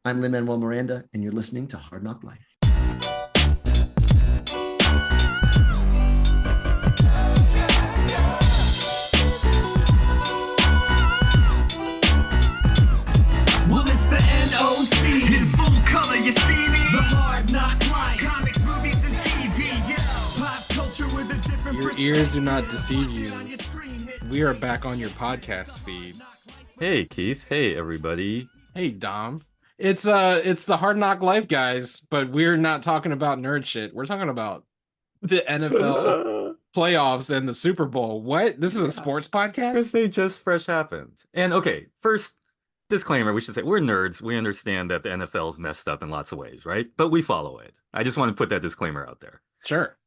I'm Lin-Manuel Miranda, and you're listening to Hard Knock Life. Well, it's the NOC in full color, you see me? The Hard Knock Life, comics, movies, and TV, yeah. Pop culture with a different Your ears do not deceive you. We are back on your podcast feed. Hey Keith, hey everybody. Hey Dom. It's the Hard Knock Life guys, but we're not talking about nerd shit. We're talking about the NFL playoffs and the Super Bowl. What? This is a sports podcast? Because they just fresh happened. And okay, first disclaimer, we should say we're nerds. We understand that the NFL's messed up in lots of ways, right? But we follow it. I just want to put that disclaimer out there. Sure.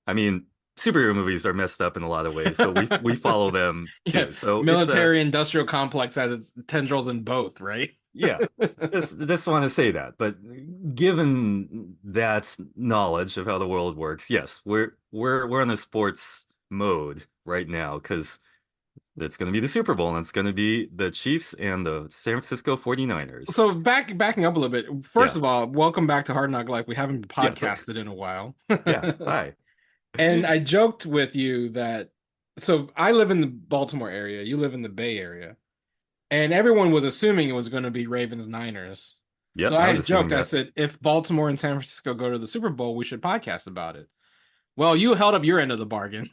I mean, superhero movies are messed up in a lot of ways, but we follow them too. Yeah, so military industrial complex has its tendrils in both, right? Yeah, just want to say that. But given that knowledge of how the world works, yes, we're on a sports mode right now because it's going to be the Super Bowl and it's going to be the Chiefs and the San Francisco 49ers. So backing up a little bit. First of all, welcome back to Hard Knock Life. We haven't podcasted in a while. Yeah, hi. And I joked with you that, so I live in the Baltimore area, you live in the Bay Area, and everyone was assuming it was going to be Ravens-Niners. Yep, so I had joked, I said, if Baltimore and San Francisco go to the Super Bowl, we should podcast about it. Well, you held up your end of the bargain.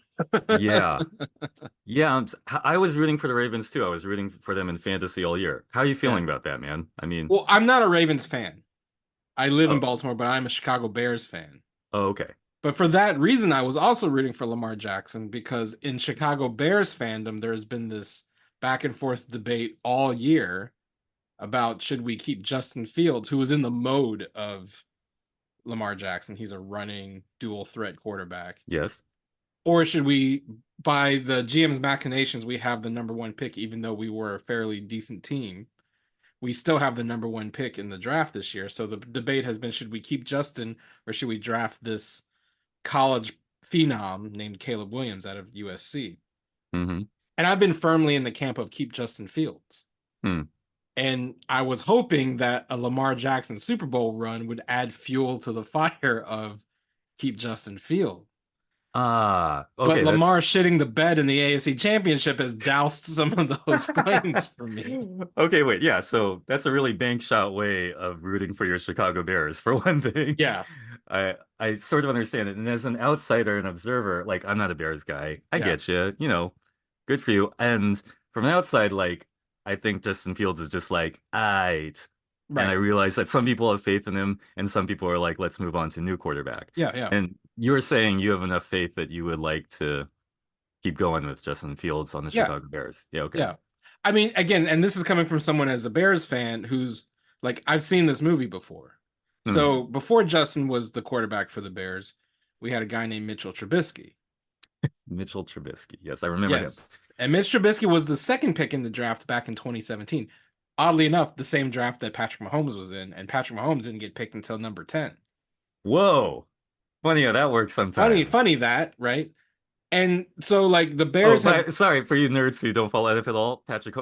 Yeah. I was rooting for the Ravens too. I was rooting for them in fantasy all year. How are you feeling about that, man? I mean, well, I'm not a Ravens fan. I live in Baltimore, but I'm a Chicago Bears fan. Oh, okay. But for that reason, I was also rooting for Lamar Jackson because in Chicago Bears fandom, there has been this back and forth debate all year about should we keep Justin Fields, who was in the mode of Lamar Jackson. He's a running dual threat quarterback. Yes. Or should we, by the GM's machinations, we have the number one pick, even though we were a fairly decent team. We still have the number one pick in the draft this year. So the debate has been, should we keep Justin or should we draft this college phenom named Caleb Williams out of USC? Mm-hmm. And I've been firmly in the camp of keep Justin Fields. And I was hoping that a Lamar Jackson Super Bowl run would add fuel to the fire of keep Justin Fields. Okay, but Lamar shitting the bed in the AFC Championship has doused some of those flames for me. Okay, wait, yeah, so that's a really bank shot way of rooting for your Chicago Bears, for one thing. Yeah. I sort of understand it. And as an outsider and observer, like, I'm not a Bears guy. I get you, good for you. And from the outside, like, I think Justin Fields is just like, aight. Right. And I realize that some people have faith in him and some people are like, let's move on to new quarterback. Yeah. And you were saying you have enough faith that you would like to keep going with Justin Fields on the Chicago Bears. Yeah, okay. Yeah. I mean, again, and this is coming from someone as a Bears fan who's like, I've seen this movie before. So before Justin was the quarterback for the Bears, we had a guy named Mitchell Trubisky. Mitchell Trubisky. Yes, I remember him. And Mitch Trubisky was the second pick in the draft back in 2017. Oddly enough, the same draft that Patrick Mahomes was in, and Patrick Mahomes didn't get picked until number 10. Whoa. Funny how that works sometimes. Funny that, right? And so, like, the Bears sorry, for you nerds who don't follow NFL at all, Patrick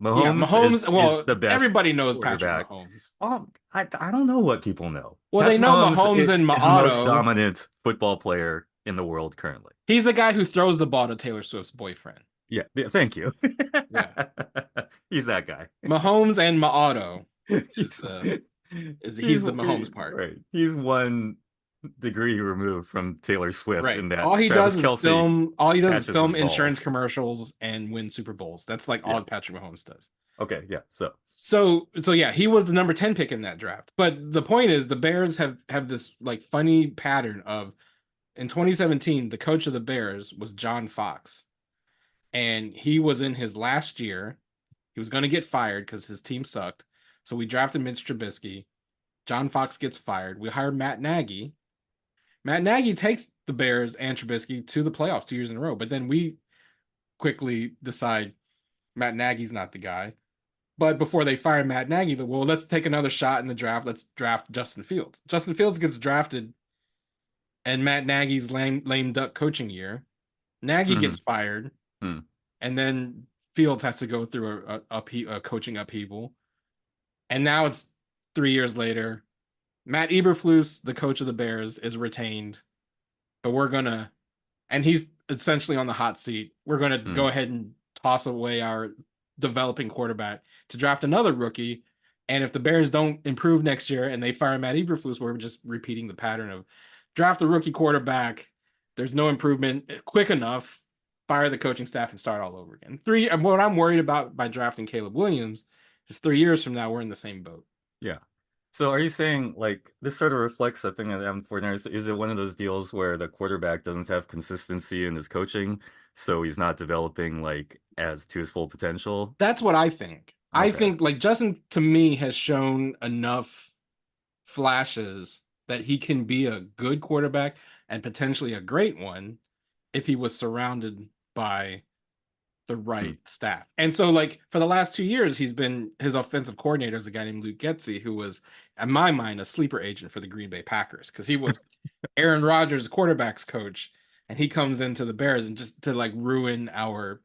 Mahomes is the best. Everybody knows Patrick Mahomes. Oh, I don't know what people know. Well, Patrick they know Mahomes and Mahomes. Is the most dominant football player in the world currently. He's the guy who throws the ball to Taylor Swift's boyfriend. Yeah, thank you. Yeah. He's that guy. Mahomes and Maauto. He's the Mahomes part. Right. He's one degree removed from Taylor Swift in that. All he does is film insurance commercials and win Super Bowls. That's like all Patrick Mahomes does. Okay, yeah. So yeah, he was the number 10 pick in that draft. But the point is the Bears have this like funny pattern of, in 2017, the coach of the Bears was John Fox. And he was in his last year. He was going to get fired because his team sucked. So we drafted Mitch Trubisky. John Fox gets fired. We hired Matt Nagy. Matt Nagy takes the Bears and Trubisky to the playoffs 2 years in a row. But then we quickly decide Matt Nagy's not the guy. But before they fire Matt Nagy, well, let's take another shot in the draft. Let's draft Justin Fields. Justin Fields gets drafted and Matt Nagy's lame duck coaching year. Nagy gets fired. And then Fields has to go through a coaching upheaval. And now it's 3 years later, Matt Eberflus, the coach of the Bears, is retained, but and he's essentially on the hot seat. We're gonna go ahead and toss away our developing quarterback to draft another rookie. And if the Bears don't improve next year and they fire Matt Eberflus, we're just repeating the pattern of draft a rookie quarterback. There's no improvement quick enough. Fire the coaching staff and start all over again. What I'm worried about by drafting Caleb Williams is 3 years from now we're in the same boat. Yeah. So are you saying like this sort of reflects a thing that Adam Fortner is it one of those deals where the quarterback doesn't have consistency in his coaching, so he's not developing like as to his full potential? That's what I think. Okay. I think like Justin to me has shown enough flashes that he can be a good quarterback and potentially a great one if he was surrounded by the right staff. And so like for the last 2 years, his offensive coordinator is a guy named Luke Getsy, who was, in my mind, a sleeper agent for the Green Bay Packers because he was Aaron Rodgers' quarterback's coach, and he comes into the Bears and just to like ruin our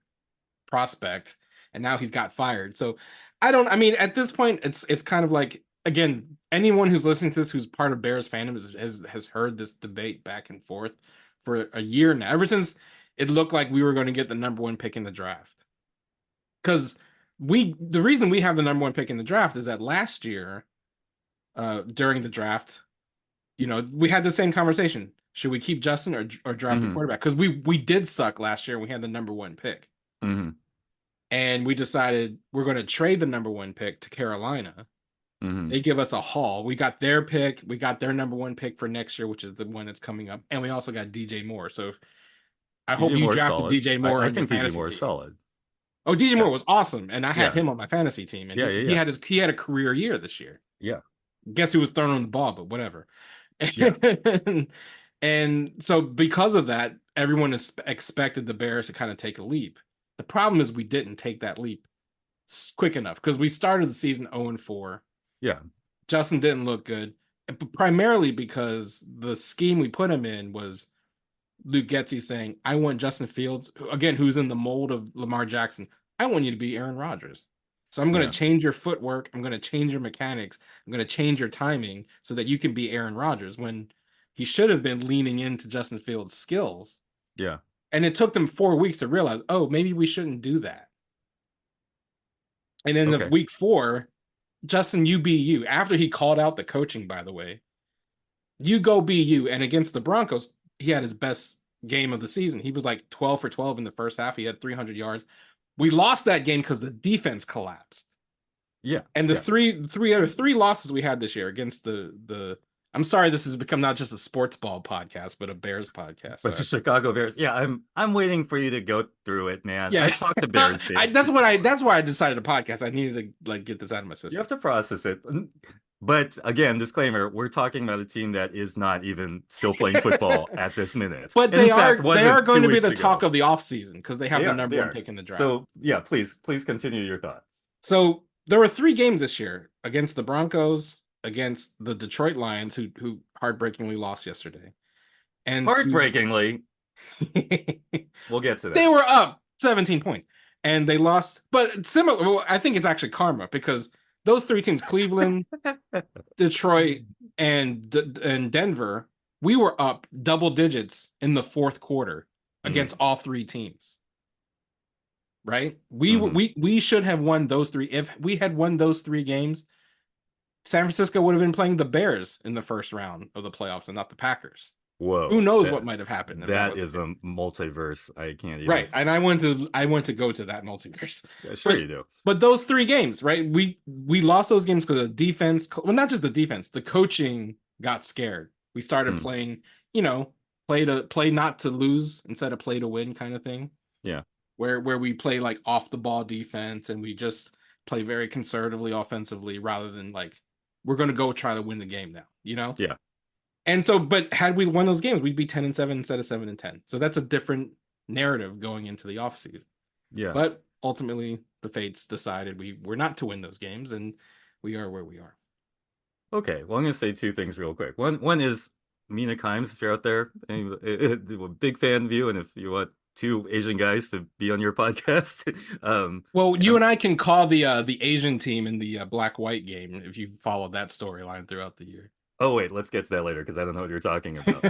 prospect, and now he's got fired. So I mean, at this point, it's kind of like, again, anyone who's listening to this who's part of Bears fandom has heard this debate back and forth for a year now, ever since it looked like we were going to get the number 1 pick in the draft. Because the reason we have the number 1 pick in the draft is that last year, during the draft, we had the same conversation. Should we keep Justin or draft a quarterback? Because we did suck last year. We had the number 1 pick. And we decided we're going to trade the number 1 pick to Carolina. They give us a haul. We got their pick. We got their number 1 pick for next year, which is the one that's coming up. And we also got DJ Moore. So I hope you drafted DJ Moore. I think DJ Moore is solid. Oh, DJ Moore was awesome. And I had him on my fantasy team. And he had a career year this year. Yeah. Guess who was throwing the ball, but whatever. And so because of that, everyone expected the Bears to kind of take a leap. The problem is we didn't take that leap quick enough because we started the season 0-4. Yeah. Justin didn't look good, but primarily because the scheme we put him in was Luke Getsy saying, I want Justin Fields, again, who's in the mold of Lamar Jackson. I want you to be Aaron Rodgers. So I'm going to change your footwork. I'm going to change your mechanics. I'm going to change your timing so that you can be Aaron Rodgers, when he should have been leaning into Justin Fields' skills. Yeah. And it took them 4 weeks to realize, oh, maybe we shouldn't do that. And then the week 4, Justin, you be you. After he called out the coaching, by the way, you go be you. And against the Broncos, he had his best game of the season. He was like 12 for 12 in the first half. He had 300 yards. We lost that game because the defense collapsed. Yeah. And the three losses we had this year against the I'm sorry, this has become not just a sports ball podcast, but a Bears podcast. But it's the Chicago Bears. Yeah, I'm waiting for you to go through it, man. Yeah. I talked to Bears fans. That's why I decided a podcast. I needed to like get this out of my system. You have to process it. But again, disclaimer, we're talking about a team that is not even still playing football at this minute. But they are going to be the talk of the offseason because they have the number 1 pick in the draft. So yeah, please continue your thought. So there were 3 games this year against the Broncos, against the Detroit Lions, who heartbreakingly lost yesterday. And heartbreakingly. We'll get to that. They were up 17 points and they lost, but similar. Well, I think it's actually karma because those 3 teams, Cleveland, Detroit, and Denver, we were up double digits in the 4th quarter against all 3 teams. Right? We should have won those 3. If we had won those 3 games, San Francisco would have been playing the Bears in the first round of the playoffs and not the Packers. Whoa! Who knows what might have happened? That is a multiverse. I can't even. Right, and I want to go to that multiverse. Yeah, sure, you do. But those 3 games, right? We lost those games because the defense. Well, not just the defense. The coaching got scared. We started playing, play not to lose instead of play to win kind of thing. Yeah. Where we play like off the ball defense and we just play very conservatively offensively rather than like we're going to go try to win the game now. Yeah. And so, but had we won those games, we'd be 10-7 instead of 7-10. So that's a different narrative going into the offseason. Yeah. But ultimately, the fates decided we were not to win those games, and we are where we are. Okay. Well, I'm going to say 2 things real quick. One is Mina Kimes, if you're out there, a big fan of you, and if you want two Asian guys to be on your podcast. Well, you and I can call the Asian team in the black-white game if you follow that storyline throughout the year. Oh wait, let's get to that later because I don't know what you're talking about.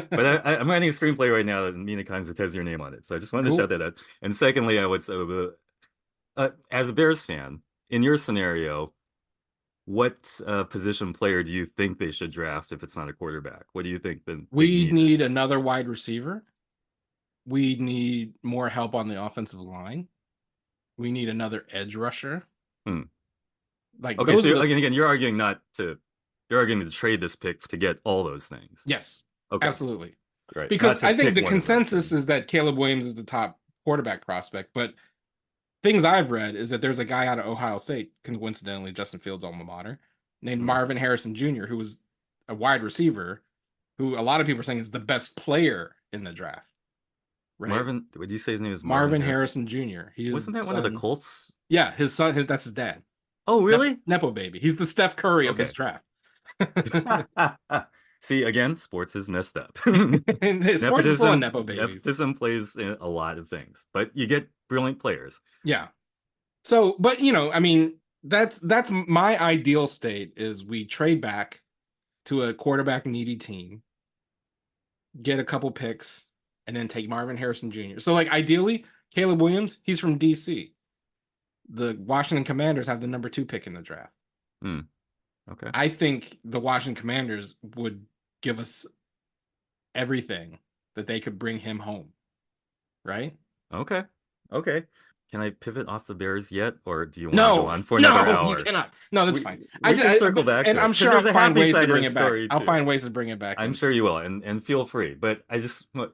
But I'm writing a screenplay right now that Mina Kimes has your name on it, so I just wanted to shout that out. And secondly, I would say, as a Bears fan, in your scenario, what position player do you think they should draft if it's not a quarterback? What do you think we need another wide receiver? We need more help on the offensive line. We need another edge rusher. Like, okay, so again, you're arguing to trade this pick to get all those things. Yes, okay, absolutely. Right. Because I think the consensus is that Caleb Williams is the top quarterback prospect, but things I've read is that there's a guy out of Ohio State, coincidentally Justin Fields' alma mater, named Marvin Harrison Jr., who was a wide receiver, who a lot of people are saying is the best player in the draft. Right? Marvin, would you say his name is Marvin Harrison Jr.? Wasn't that one of the Colts? Yeah, his son. That's his dad. Oh, really? Nepo baby. He's the Steph Curry of this draft. See, again, sports is messed up. Sports is full of Nepo babies. Nepotism plays in a lot of things, but you get brilliant players. Yeah. So, but I mean, that's my ideal state is we trade back to a quarterback needy team, get a couple picks, and then take Marvin Harrison Jr. So, like, ideally, Caleb Williams, he's from DC. The Washington Commanders have the number 2 pick in the draft. Okay. I think the Washington Commanders would give us everything that they could bring him home. Right? Okay. Can I pivot off the Bears yet, or do you want to go on for another hour? No, you cannot. No, that's fine. I can circle back, and I'm sure I'll find ways to bring it back. I'll find ways to bring it back. I'm sure you will, and feel free. But I just, for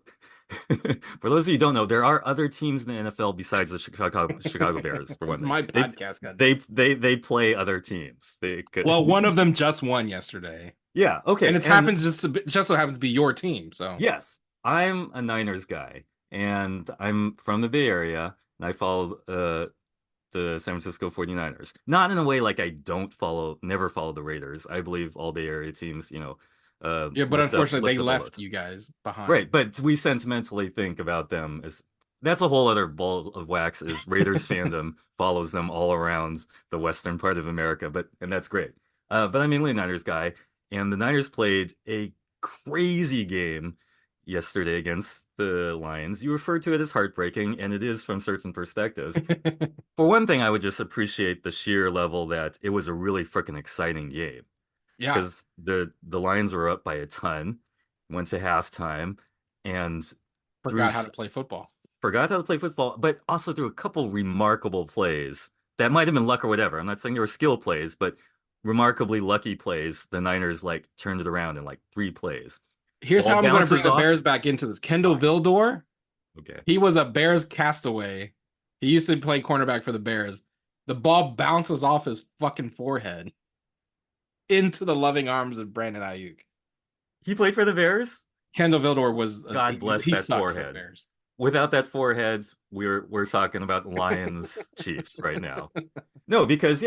those of you who don't know, there are other teams in the NFL besides the Chicago Bears. For one thing, my podcast got they play other teams. Well, one of them just won yesterday. Yeah. Okay. And it happens just so happens to be your team. So yes, I'm a Niners guy, and I'm from the Bay Area. And I follow the San Francisco 49ers. Not in a way like I never follow the Raiders. I believe all Bay Area teams, but unfortunately they left you guys behind. Right, but we sentimentally think about them as that's a whole other ball of wax. Is Raiders fandom follows them all around the western part of America, and that's great. But I'm mainly a Niners guy, and the Niners played a crazy game yesterday against the Lions. You referred to it as heartbreaking, and it is from certain perspectives. For one thing, I would just appreciate the sheer level that it was a really freaking exciting game. Yeah. Because the Lions were up by a ton, went to halftime, and forgot how to play football. But also threw a couple remarkable plays. That might have been luck or whatever. I'm not saying they were skill plays, but remarkably lucky plays. The Niners turned it around in 3 plays. Here's how I'm going to bring the Bears back into this. Kendall Vildor. Okay. He was a Bears castaway. He used to play cornerback for the Bears. The ball bounces off his fucking forehead into the loving arms of Brandon Ayuk. He played for the Bears? Kendall Vildor was God bless that forehead. Without that forehead, we're talking about Lions Chiefs right now. No, because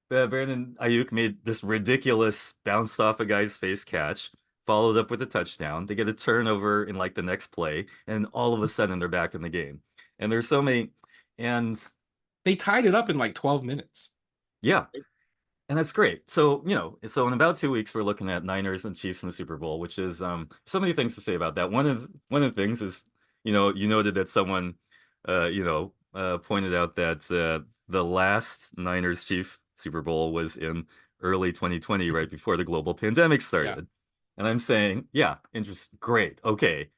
Brandon Ayuk made this ridiculous bounced off a guy's face catch. Followed up with a touchdown. They get a turnover in the next play, and all of a sudden they're back in the game. And there's so many, and they tied it up in 12 minutes. Yeah, and that's great. So in about 2 weeks we're looking at Niners and Chiefs in the Super Bowl, which is so many things to say about that. One of the things is you noted that someone pointed out that the last Niners Chief Super Bowl was in early 2020, right before the global pandemic started. Yeah. And I'm saying, great, okay.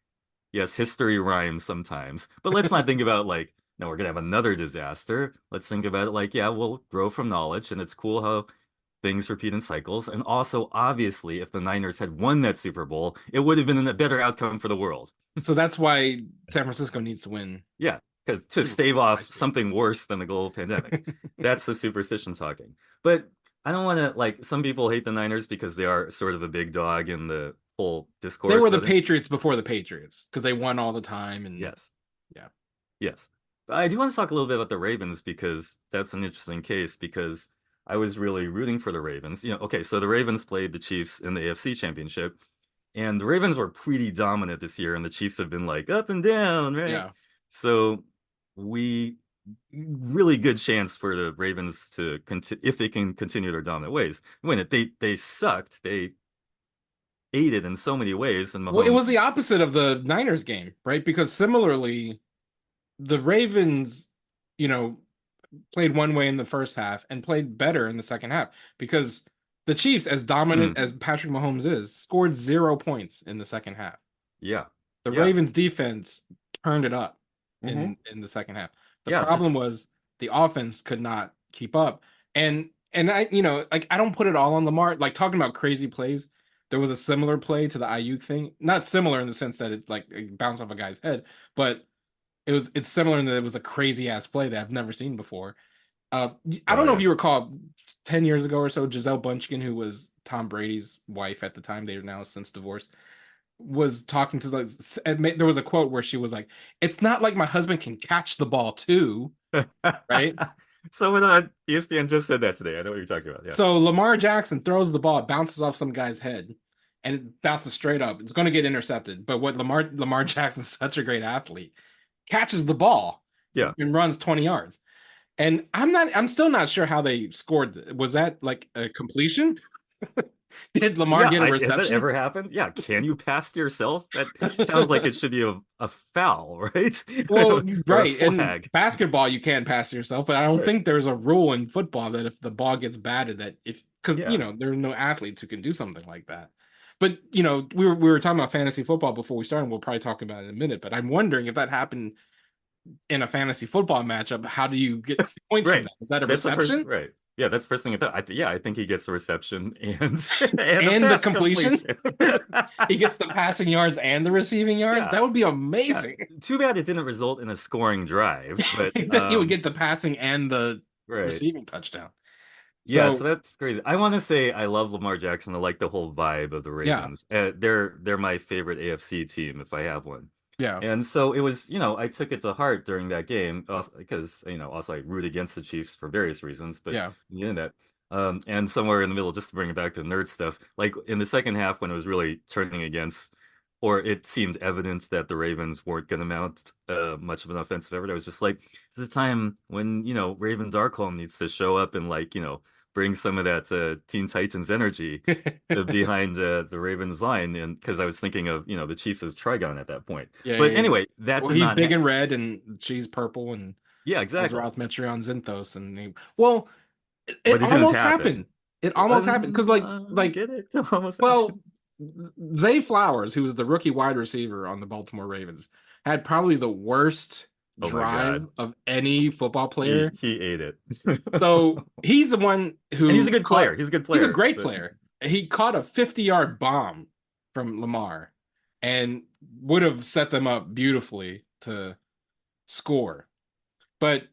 Yes, history rhymes sometimes. But let's not think about no, we're going to have another disaster. Let's think about it we'll grow from knowledge, and it's cool how things repeat in cycles. And also, obviously, if the Niners had won that Super Bowl, it would have been a better outcome for the world. So that's why San Francisco needs to win. Yeah, because to stave off something worse than the global pandemic. That's the superstition talking. But I don't want to some people hate the Niners because they are sort of a big dog in the whole discourse. They were the Patriots before the Patriots because they won all the time. And yes. But I do want to talk a little bit about the Ravens because that's an interesting case because I was really rooting for the Ravens. So the Ravens played the Chiefs in the AFC Championship, and the Ravens were pretty dominant this year, and the Chiefs have been up and down, right? Yeah. So we really good chance for the Ravens to continue if they can continue their dominant ways. Win it. They sucked. They ate it in so many ways, and Well, it was Mahomes. the opposite of the Niners game, right? Because similarly, the Ravens, you know, played one way in the first half and played better in the second half because the Chiefs, as dominant as Patrick Mahomes is, scored 0 points in the second half. Yeah, The yeah, Ravens defense turned it up hmm in the second half. The yeah. problem Just was the offense could not keep up. And I, you know, like I don't put it all on Lamar. Like talking about crazy plays, there was a similar play to the Ayuk thing. Not similar in the sense that it bounced off a guy's head, but it's similar in that it was a crazy ass play that I've never seen before. I oh don't know if yeah, you recall 10 years ago or so, Giselle Bunchkin, who was Tom Brady's wife at the time, they are now since divorced, was talking to like there was a quote where she was like, "It's not like my husband can catch the ball too," right? Someone on ESPN just said that today. I know what you're talking about. Yeah, So Lamar Jackson throws the ball, it bounces off some guy's head, and it bounces straight up. It's going to get intercepted. But what Lamar Jackson's such a great athlete, catches the ball yeah. and runs 20 yards. And I'm still not sure how they scored. Was that like a completion? Did Lamar Yeah, get a has that reception? ever happened? Yeah, can you pass to yourself? That sounds like it should be a foul, right? Well, Or a right. In flag. basketball, you can pass yourself, but I don't Right. think there's a rule in football that if the ball gets batted, that if because Yeah. there are no athletes who can do something like that. But we were talking about fantasy football before we started. We'll probably talk about it in a minute. But I'm wondering if that happened in a fantasy football matchup, how do you get points from Right. that? Is that a That's the first, reception right. Yeah, that's the first thing I thought. Yeah, I think he gets a reception and and a and the pass completion? completion. He gets the passing yards and the receiving yards. Yeah. That would be Yeah. amazing. Too bad it didn't result in a scoring drive, but That he would get the passing and the right. receiving touchdown. Yeah, so So that's crazy. I want to say I love Lamar Jackson. I like the whole vibe of the yeah, Ravens. They're my favorite AFC team if I have one. yeah. And so it was, I took it to heart during that game also, because, also I root against the Chiefs for various reasons, but Yeah. that. And somewhere in the middle, just to bring it back to nerd stuff, like in the second half when it was really turning against, or it seemed evident that the Ravens weren't going to mount much of an offensive effort, I was just like, it's a time when, Ravens Darkholm needs to show up and like, bring some of that Teen Titans energy behind the Ravens line, and because I was thinking of the Chiefs as Trigon at that point. Yeah, But yeah, yeah. anyway, that Well, did he's not big and red, and she's purple, and yeah, exactly. Azeroth Metreon Zinthos, and well, it But it didn't almost happen. happened. It almost happened because Did it almost well, happen? Zay Flowers, who was the rookie wide receiver on the Baltimore Ravens, had probably the worst Oh my drive God, of any football he player. he ate it. So he's the one And he's a who good caught. player. He's a good He's a player. great But player. He caught a 50-yard bomb from Lamar and would have set them up beautifully to score. But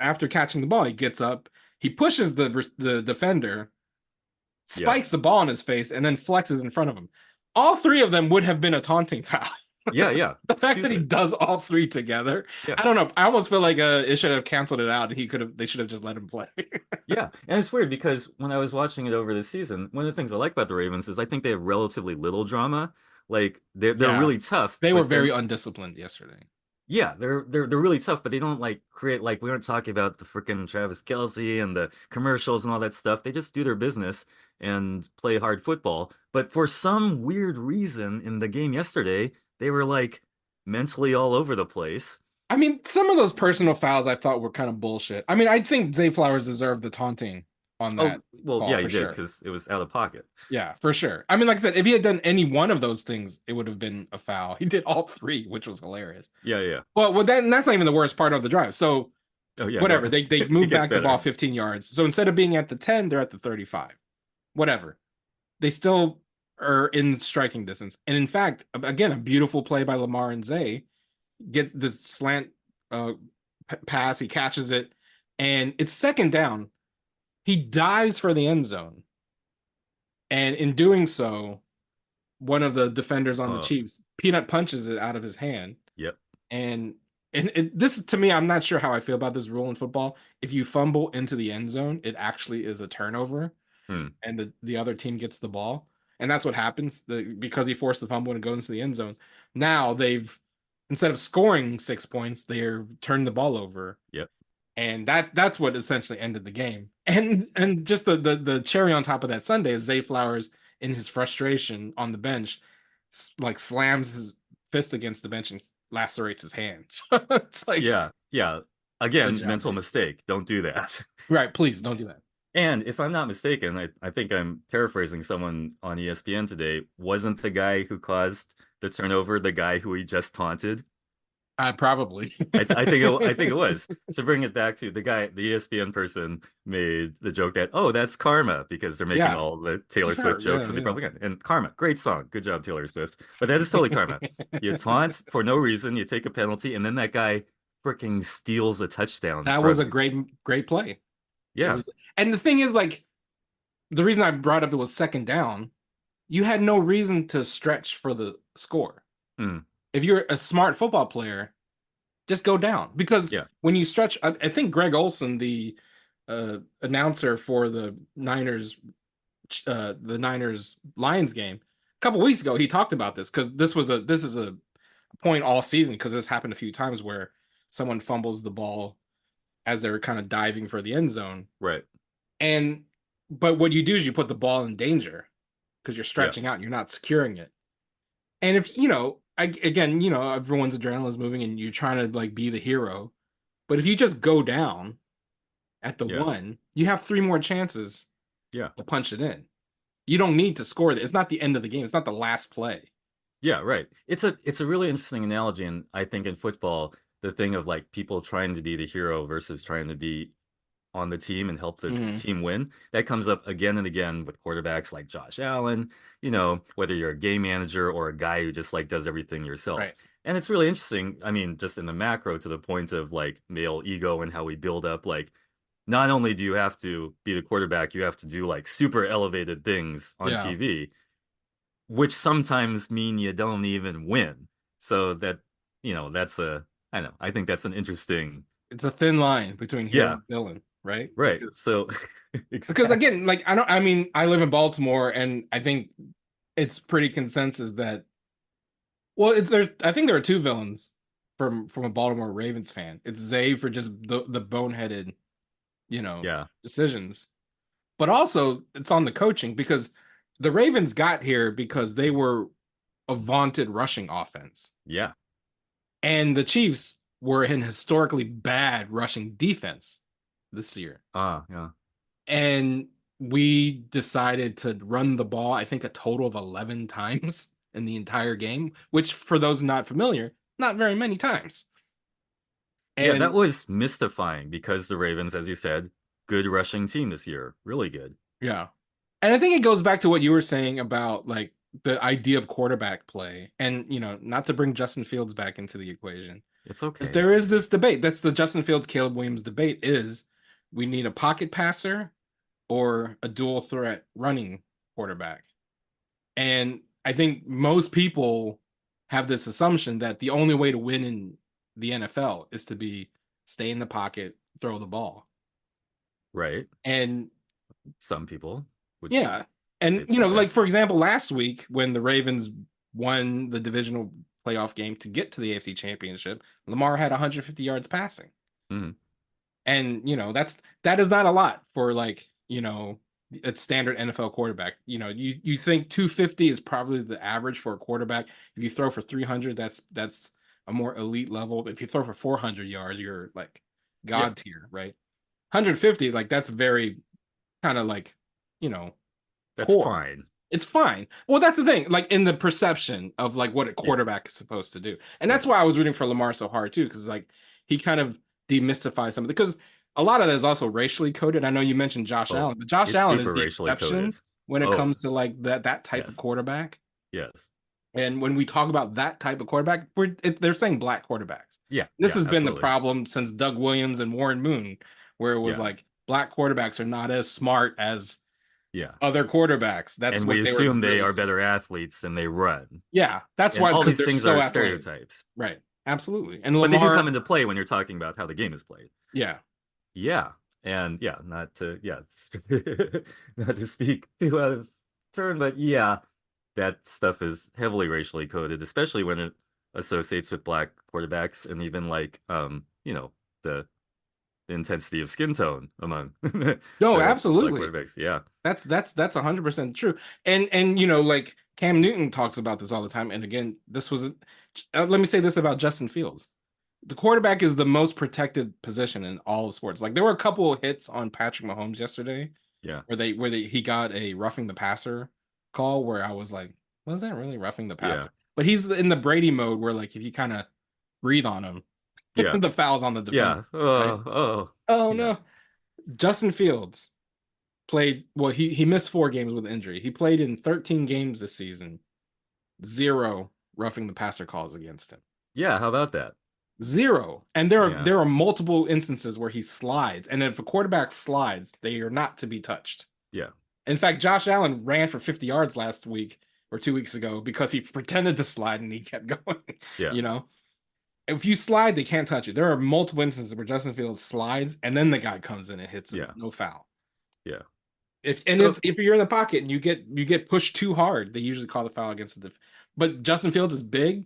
after catching the ball, he gets up, he pushes the defender, yeah, spikes the ball in his face, and then flexes in front of him. All three of them would have been a taunting foul. yeah, yeah. The fact that he Stupid. does all three together, Yeah. I don't know. I almost feel like it should have canceled it out, and they should have just let him play. Yeah, and it's weird because when I was watching it over the season, one of the things I like about the Ravens is I think they have relatively little drama. Like they're Yeah, really tough, they were but very they're undisciplined yesterday. yeah, they're really tough, but they don't like create like we aren't talking about the freaking Travis Kelce and the commercials and all that stuff. They just do their business and play hard football. But for some weird reason in the game yesterday, they were like mentally all over the place. I mean, some of those personal fouls I thought were kind of bullshit. I mean, I think Zay Flowers deserved the taunting on Oh, that well, call yeah, for he did sure. because it was out of pocket. Yeah, for sure. I mean, like I said, if he had done any one of those things, it would have been a foul. He did all three, which was hilarious. Yeah, yeah. Well, that's not even the worst part of the drive. So Oh, yeah, go whatever, on. they It moved gets back the ball better. 15 yards. So instead of being at the 10, they're at the 35. Whatever. They still are in striking distance. And in fact, again, a beautiful play by Lamar and Zay. Get this slant uh, pass, he catches it, and it's second down. He dives for the end zone. And in doing so, one of the defenders on the Oh, Chiefs peanut punches it out of his hand. yep. And this to me, I'm not sure how I feel about this rule in football. If you fumble into the end zone, it actually is a turnover, Hmm. and the other team gets the ball, and that's what happens. Because he forced the fumble and it goes into the end zone. Now they've instead of scoring 6 points, they're turning the ball over. Yep. And that's what essentially ended the game. And just the cherry on top of that Sunday is Zay Flowers, in his frustration on the bench, like slams his fist against the bench and lacerates his hand. So it's like, Yeah. good Again, job, mental dude. mistake. Don't do that. Right, please don't do that. And if I'm not mistaken, I think I'm paraphrasing someone on ESPN today. Wasn't the guy who caused the turnover the guy who he just taunted? Probably. I think it was. To bring it back to the guy, the ESPN person made the joke that, oh, that's karma, because they're making Yeah. all the Taylor Sure, Swift jokes yeah, and they yeah. probably can. And karma, great song. Good job, Taylor Swift. But that is totally karma. You taunt for no reason, you take a penalty, and then that guy freaking steals a touchdown. That was a great play. It Yeah. was, and the thing is, like, the reason I brought up it was second down, you had no reason to stretch for the score. Mm. If you're a smart football player, just go down. Because Yeah. when you stretch, I think Greg Olson, the announcer for the Niners Lions game, a couple weeks ago, he talked about this, because this is a point all season, because this happened a few times where someone fumbles the ball as they're kind of diving for the end zone. Right. But what you do is you put the ball in danger because you're stretching out, you're not securing it. And if, again, everyone's adrenaline is moving and you're trying to like be the hero. But if you just go down at the one, you have 3 more chances to punch it in. You don't need to score it. It's not the end of the game. It's not the last play. Yeah, right. It's a really interesting analogy, and I think in football, the thing of like people trying to be the hero versus trying to be on the team and help the team win, that comes up again and again with quarterbacks like Josh Allen, whether you're a game manager or a guy who just like does everything yourself. Right. And it's really interesting. I mean, just in the macro, to the point of like male ego and how we build up, like, not only do you have to be the quarterback, you have to do like super elevated things on TV, which sometimes mean you don't even win. So that, I know, I think that's an interesting. It's a thin line between hero and villain, right? Right. So because again, like, I live in Baltimore, and I think it's pretty consensus that, well, I think there are 2 villains from a Baltimore Ravens fan. It's Zay for just the boneheaded, decisions. But also it's on the coaching, because the Ravens got here because they were a vaunted rushing offense. Yeah. And the Chiefs were an historically bad rushing defense this year. Yeah. And we decided to run the ball, I think, a total of 11 times in the entire game, which, for those not familiar, not very many times. And that was mystifying, because the Ravens, as you said, good rushing team this year. Really good. Yeah. And I think it goes back to what you were saying about like the idea of quarterback play, and, not to bring Justin Fields back into the equation. It's okay. But there is this debate. That's the Justin Fields, Caleb Williams debate, is we need a pocket passer or a dual threat running quarterback. And I think most people have this assumption that the only way to win in the NFL is to stay in the pocket, throw the ball. Right. And some people would. Yeah. And, like, for example, last week when the Ravens won the divisional playoff game to get to the AFC Championship, Lamar had 150 yards passing. Mm-hmm. And, that is not a lot for, like, a standard NFL quarterback. You think 250 is probably the average for a quarterback. If you throw for 300, that's a more elite level. If you throw for 400 yards, you're like God tier, right? 150, like, that's very kind of like, that's core. fine. It's fine. Well, that's the thing, like, in the perception of like what a quarterback is supposed to do. And that's why I was rooting for Lamar so hard too, because like he kind of demystifies something, because a lot of that is also racially coded. I know you mentioned Josh Allen, but Josh Allen is the exception when it comes to like that type of quarterback. Yes. And when we talk about that type of quarterback, they're saying black quarterbacks. Yeah. This has been the problem since Doug Williams and Warren Moon, where it was like black quarterbacks are not as smart as other quarterbacks. That's and what we assume they are better athletes than they run. Yeah, that's why all these things so are athletic. stereotypes. Right. Absolutely. And But they do come into play when you're talking about how the game is played. Yeah. Yeah. And not to not to speak too out of turn, but that stuff is heavily racially coded, especially when it associates with black quarterbacks, and even like the intensity of skin tone among No, black absolutely. quarterbacks. Yeah. That's 100% true. And like Cam Newton talks about this all the time. And again, this was let me say this about Justin Fields. The quarterback is the most protected position in all of sports. Like there were a couple of hits on Patrick Mahomes yesterday Yeah. where he got a roughing the passer call where I was like, was that really roughing the passer? Yeah. But he's in the Brady mode where like if you kind of breathe on him, Yeah. the foul's on the defender. Yeah. Right? Oh Yeah. no. Justin Fields played he missed 4 games with injury. He played in 13 games this season. 0 roughing the passer calls against him. Yeah. How about that? 0. And there Yeah. are multiple instances where he slides. And if a quarterback slides, they are not to be touched. Yeah. In fact, Josh Allen ran for 50 yards last week or 2 weeks ago because he pretended to slide and he kept going. Yeah. You know? If you slide, they can't touch you. There are multiple instances where Justin Fields slides and then the guy comes in and hits him. Yeah. No foul. Yeah. If you're in the pocket and you get pushed too hard, they usually call the foul against the but Justin Fields is big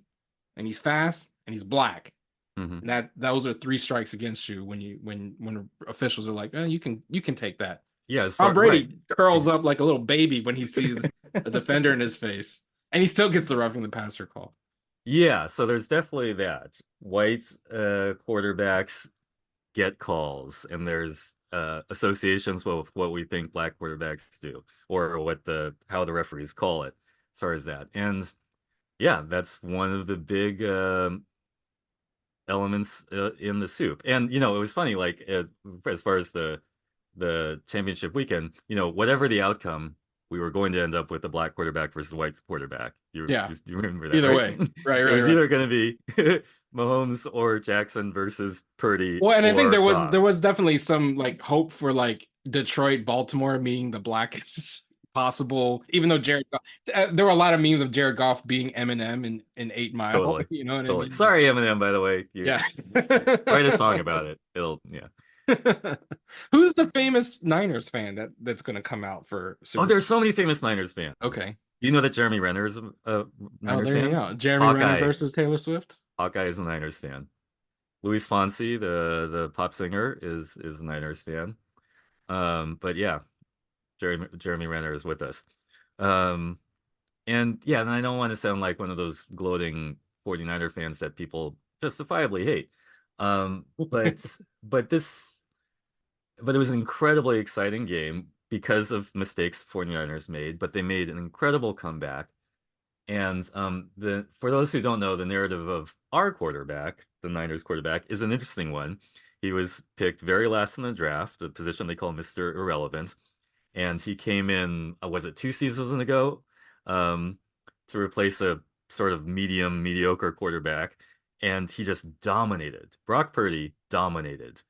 and he's fast and he's black. Mm-hmm. And those are 3 strikes against you when officials are like, you can take that. Yeah, Tom Brady curls up like a little baby when he sees a defender in his face, and he still gets the roughing the passer call. Yeah, so there's definitely that. White quarterbacks get calls, and there's associations with what we think black quarterbacks do, or how the referees call it, as far as that. And yeah, that's one of the big elements in the soup. And it was funny, like as far as the championship weekend, whatever the outcome, we were going to end up with a black quarterback versus a white quarterback. You remember that? Either right? way, right. It was either going to be Mahomes or Jackson versus Purdy. Well, and I think there Goff. was definitely some like hope for like Detroit, Baltimore being the blackest possible. Even though Jared Goff, there were a lot of memes of Jared Goff being Eminem in 8 Mile. Totally. You know what I mean? Sorry, Eminem. By the way, Yeah. Write a song about it. Who's the famous Niners fan that's going to come out for Super there's so many famous Niners fans. Okay. Do you know that Jeremy Renner is a Niners there fan? You go. Jeremy Renner versus Taylor Swift. Hawkeye is a Niners fan. Luis Fonsi, the pop singer, is a Niners fan. But yeah, Jeremy Renner is with us. And yeah, and I don't want to sound like one of those gloating 49er fans that people justifiably hate. But it was an incredibly exciting game because of mistakes the 49ers made, but they made an incredible comeback. And for those who don't know, the narrative of our quarterback, the Niners quarterback, is an interesting one. He was picked very last in the draft, a position they call Mr. Irrelevant. And he came in, was it 2 seasons ago, to replace a sort of mediocre quarterback. And he just dominated. Brock Purdy dominated.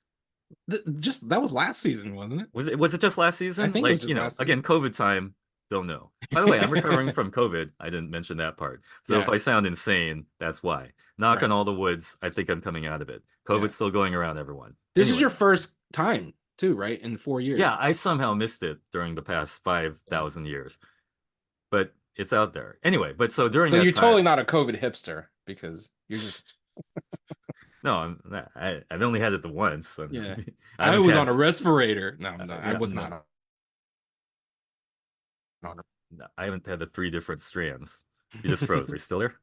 That was last season, wasn't it? Was it just last season? I think it was just last again, COVID time. Don't know. By the way, I'm recovering from COVID. I didn't mention that part. So if I sound insane, that's why. Knock on all the woods. I think I'm coming out of it. COVID's still going around, everyone. This is your first time too, right? In 4 years. Yeah, I somehow missed it during the past 5,000 years. But it's out there. Anyway, but so during that you're time, totally not a COVID hipster because you're just No, I've only had it the once. Yeah. I was on a respirator. No, I was no. not. No, I haven't had the 3 different strands. You just froze. Are you still there?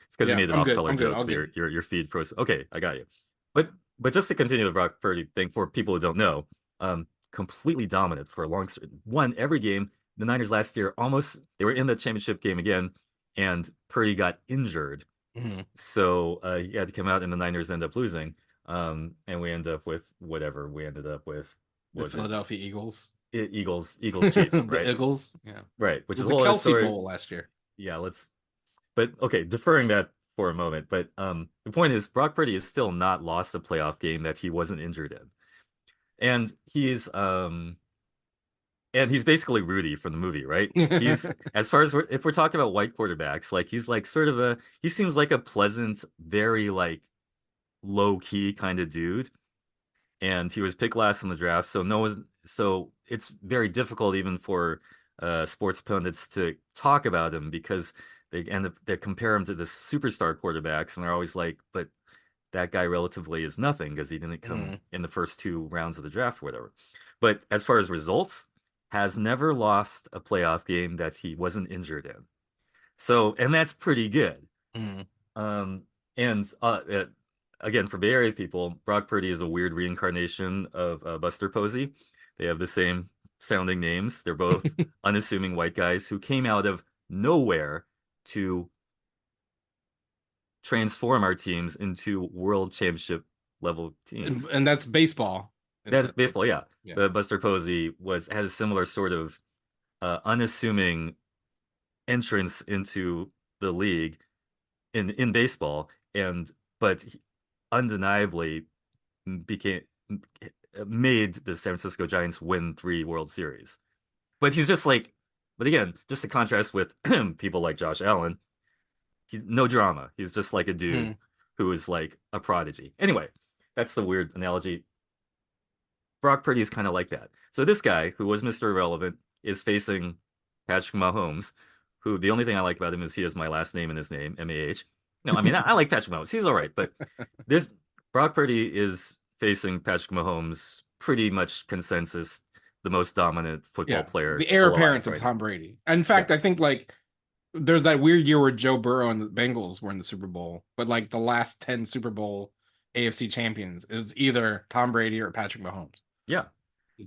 It's because you made an off-color joke. Your feed froze. Okay, I got you. But just to continue the Brock Purdy thing, for people who don't know, completely dominant for a long won every game. The Niners last year they were in the championship game again, and Purdy got injured. Mm-hmm. So he had to come out, and the Niners end up losing. And we end up with whatever we ended up with. The Philadelphia Eagles. Eagles Chiefs, right? Eagles, yeah, right. Which is the Kelsey Bowl last year. Yeah, but okay, deferring that for a moment. But the point is, Brock Purdy has still not lost a playoff game that he wasn't injured in, and he's basically Rudy from the movie, right? He's as far as if we're talking about white quarterbacks, like he's like sort of he seems like a pleasant, very like low key kind of dude, and he was picked last in the draft, so it's very difficult even for sports pundits to talk about him because they compare him to the superstar quarterbacks, and they're always like, but that guy relatively is nothing because he didn't come in the first 2 rounds of the draft or whatever. But as far as results, has never lost a playoff game that he wasn't injured in. So, and that's pretty good. And again, for Bay Area people, Brock Purdy is a weird reincarnation of Buster Posey. They have the same sounding names. They're both unassuming white guys who came out of nowhere to transform our teams into world championship level teams. And that's baseball. That's baseball, yeah. But Buster Posey had a similar sort of unassuming entrance into the league in baseball, but he undeniably made the San Francisco Giants win 3 World Series. But he's just like, but again, just to contrast with people like Josh Allen, no drama. He's just like a dude who is like a prodigy. Anyway, that's the weird analogy. Brock Purdy is kind of like that. So this guy, who was Mr. Irrelevant, is facing Patrick Mahomes, who the only thing I like about him is he has my last name in his name, M-A-H. No, I mean, I like Patrick Mahomes. He's all right. But Brock Purdy is facing Patrick Mahomes, pretty much consensus, the most dominant football player. The heir apparent of Tom Brady. In fact, I think like there's that weird year where Joe Burrow and the Bengals were in the Super Bowl, but like the last 10 Super Bowl AFC champions, it was either Tom Brady or Patrick Mahomes. Yeah.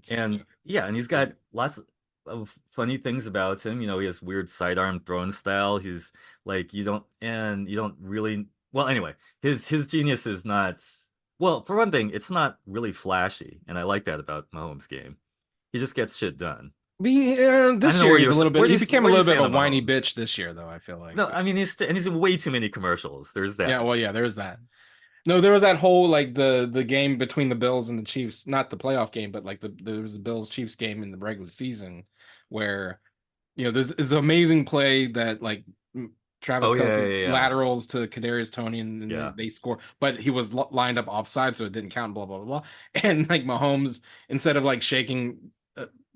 And he's got lots of funny things about him. You know, he has weird sidearm throwing style. He's like, you don't really, well, anyway, his genius is not, well, for one thing, it's not really flashy. And I like that about Mahomes' game. He just gets shit done. This year he's a little bit. He became a little bit of a whiny bitch this year, though. I feel like. No, I mean he's in way too many commercials. There's that. Yeah, well, yeah, there's that. No, there was that whole like the game between the Bills and the Chiefs, not the playoff game, but like there was the Bills Chiefs game in the regular season, where there's this amazing play that like Travis Kelce laterals to Kadarius Toney and they score, but he was lined up offside, so it didn't count. Blah blah blah. And like Mahomes, instead of like shaking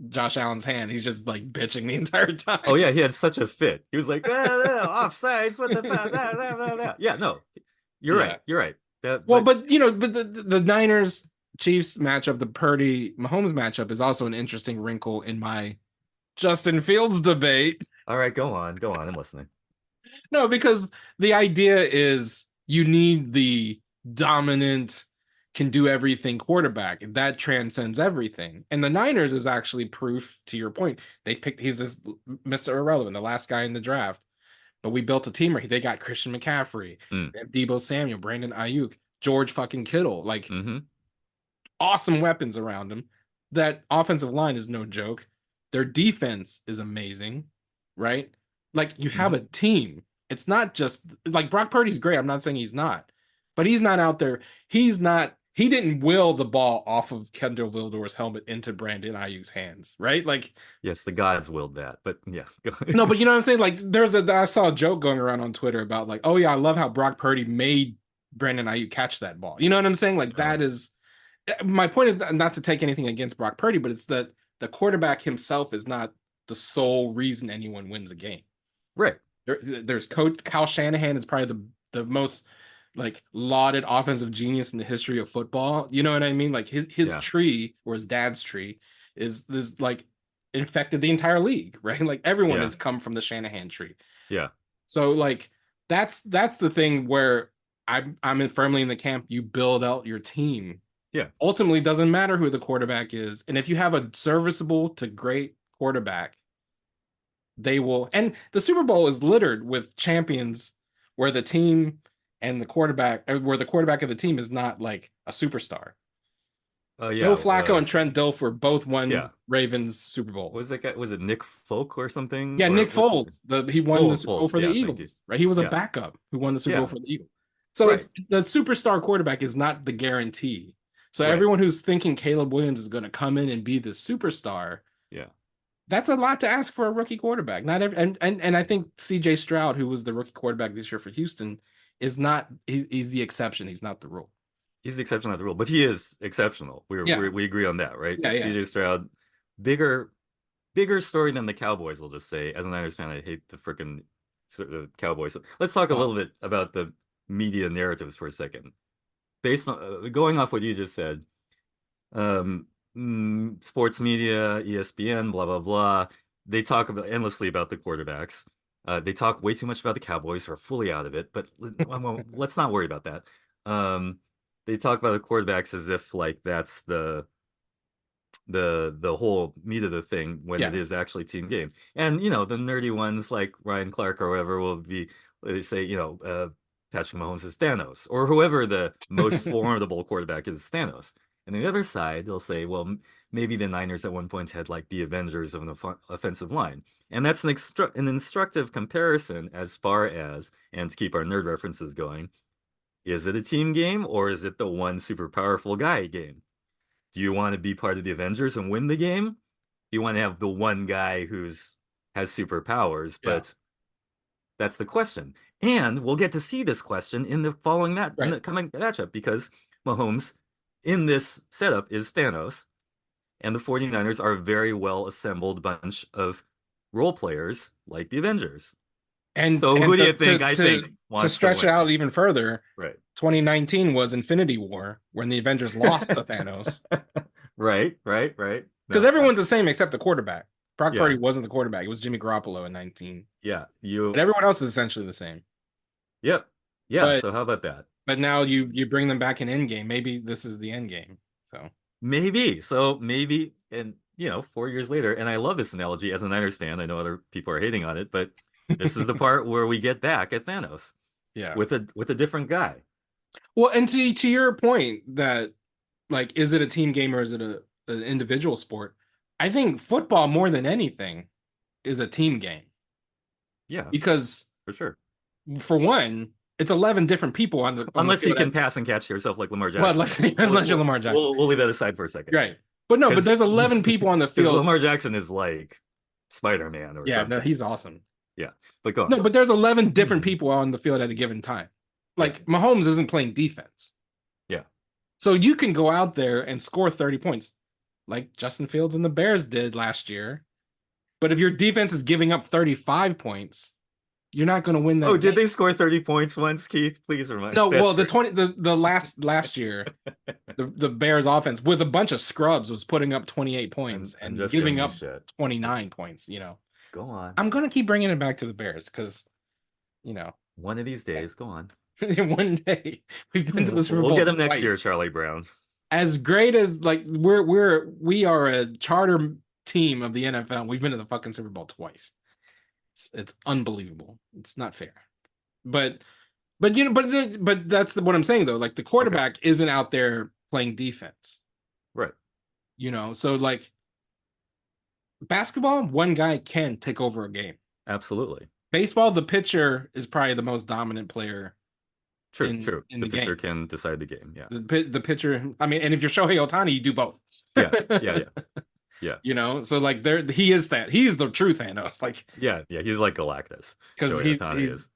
Josh Allen's hand, he's just like bitching the entire time. Oh yeah, he had such a fit. He was like, offsides, what the fuck? Yeah, no, you're right. You're right. But the Niners Chiefs matchup, the Purdy Mahomes matchup, is also an interesting wrinkle in my Justin Fields debate. All right, go on. I'm listening. No, because the idea is you need the dominant, can do everything quarterback that transcends everything, and the Niners is actually proof to your point. He's this Mr. Irrelevant, the last guy in the draft, but we built a team where they got Christian McCaffrey, Deebo Samuel, Brandon Ayuk, George fucking Kittle, like awesome weapons around him. That offensive line is no joke. Their defense is amazing, right? Like you have a team. It's not just like Brock Purdy's great. I'm not saying he's not, but he's not out there. He didn't will the ball off of Kendall Vildor's helmet into Brandon Ayuk's hands, right? Like, yes, the gods willed that, but yeah. No, but you know what I'm saying? Like, I saw a joke going around on Twitter about like, oh yeah, I love how Brock Purdy made Brandon Ayuk catch that ball. You know what I'm saying? Like, that is my point is not to take anything against Brock Purdy, but it's that the quarterback himself is not the sole reason anyone wins a game. Right. There's Coach Kyle Shanahan is probably the most like lauded offensive genius in the history of football. You know what I mean? Like his tree, or his dad's tree, is this like infected the entire league, right? Like everyone has come from the Shanahan tree. Yeah. So like that's the thing where I'm firmly in the camp. You build out your team. Yeah. Ultimately, doesn't matter who the quarterback is, and if you have a serviceable to great quarterback, they will. And the Super Bowl is littered with champions where the team and the quarterback, where the quarterback of the team is not like a superstar. Joe Flacco and Trent Dilfer both won Ravens Super Bowl. Was that guy? Was it Nick Folk or something? Yeah, Nick Foles. He won the Super Bowl for the Eagles, right? He was a backup who won the Super Bowl for the Eagles. So it's the superstar quarterback is not the guarantee. So everyone who's thinking Caleb Williams is going to come in and be the superstar, that's a lot to ask for a rookie quarterback. Not every, and I think C.J. Stroud, who was the rookie quarterback this year for Houston, is not. He's the exception. He's not the rule. He's the exception, not the rule. But he is exceptional. We agree on that, right? Yeah. C.J. Stroud, bigger story than the Cowboys. I'll just say, as an Niners fan, I hate the freaking sort of Cowboys. Let's talk a Oh. little bit about the media narratives for a second. Based on going off what you just said, sports media, ESPN, blah blah blah, they talk endlessly about the quarterbacks. They talk way too much about the Cowboys, who are fully out of it. But let's not worry about that. They talk about the quarterbacks as if like that's the whole meat of the thing, when it is actually team game. And you know, the nerdy ones like Ryan Clark or whoever will they say, you know, Patrick Mahomes is Thanos, or whoever the most formidable quarterback is Thanos. And on the other side, they'll say, well, maybe the Niners at one point had like the Avengers of an offensive line. And that's an instructive comparison as far as, and to keep our nerd references going, is it a team game or is it the one super powerful guy game? Do you want to be part of the Avengers and win the game? You want to have the one guy has superpowers, but that's the question. And we'll get to see this question in the following in the coming matchup, because Mahomes in this setup is Thanos, and the 49ers are a very well assembled bunch of role players like the Avengers. And so who do you think wants to stretch it out even further? Right. 2019 was Infinity War, when the Avengers lost to Thanos. Right. Because everyone's the same except the quarterback. Brock Purdy wasn't the quarterback. It was Jimmy Garoppolo in 19. Yeah. But everyone else is essentially the same. Yep. Yeah. So how about that? But now you bring them back in Endgame. Maybe this is the Endgame. Maybe, and you know, 4 years later, and I love this analogy as a Niners fan. I know other people are hating on it, but this is the part where we get back at Thanos. Yeah. With a different guy. Well, and to your point that, like, is it a team game or is it an individual sport? I think football, more than anything, is a team game. Yeah. Because for sure. For one, it's 11 different people on the unless you can pass and catch yourself like Lamar Jackson. Well, unless you're Lamar Jackson. We'll leave that aside for a second. Right. But no, but there's 11 people on the field. Lamar Jackson is like Spider-Man or something. No, he's awesome. Yeah. But go on. No, but there's 11 different people on the field at a given time. Like Mahomes isn't playing defense. Yeah. So you can go out there and score 30 points like Justin Fields and the Bears did last year. But if your defense is giving up 35 points, you're not going to win that. Oh, did they score 30 points once, Keith? Please remind me. No, well, the last year, the Bears offense with a bunch of scrubs was putting up 28 points and giving up 29 points, you know. Go on. I'm going to keep bringing it back to the Bears because, you know. One of these days, go on. One day. We've been to the Super Bowl. We'll get them next year, Charlie Brown. As great as, like, we are a charter team of the NFL. We've been to the fucking Super Bowl twice. It's unbelievable. It's not fair. But you know, but that's what I'm saying though. Like the quarterback isn't out there playing defense. Right. You know, so like basketball, one guy can take over a game. Absolutely. Baseball, the pitcher is probably the most dominant player. True. In the pitcher game. can decide the game. Yeah. The pitcher, I mean, and if you're Shohei Ohtani, you do both. Yeah. You know, so like he's the true Thanos. Like he's like Galactus. Because he's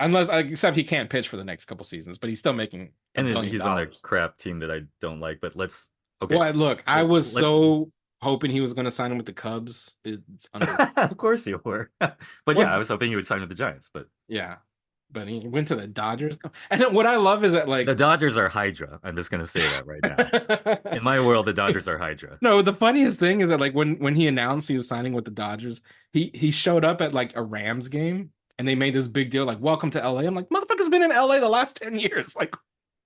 except he can't pitch for the next couple seasons, but he's still making he's on a crap team that I don't like. But Well, look, I was so hoping he was going to sign him with the Cubs. It's of course you were. But I was hoping he would sign with the Giants. But but he went to the Dodgers. And what I love is that like the Dodgers are Hydra. I'm just going to say that right now. In my world, the Dodgers are Hydra. No, the funniest thing is that like when he announced he was signing with the Dodgers, he showed up at like a Rams game and they made this big deal like welcome to LA. I'm like, motherfucker's been in LA the last 10 years. Like,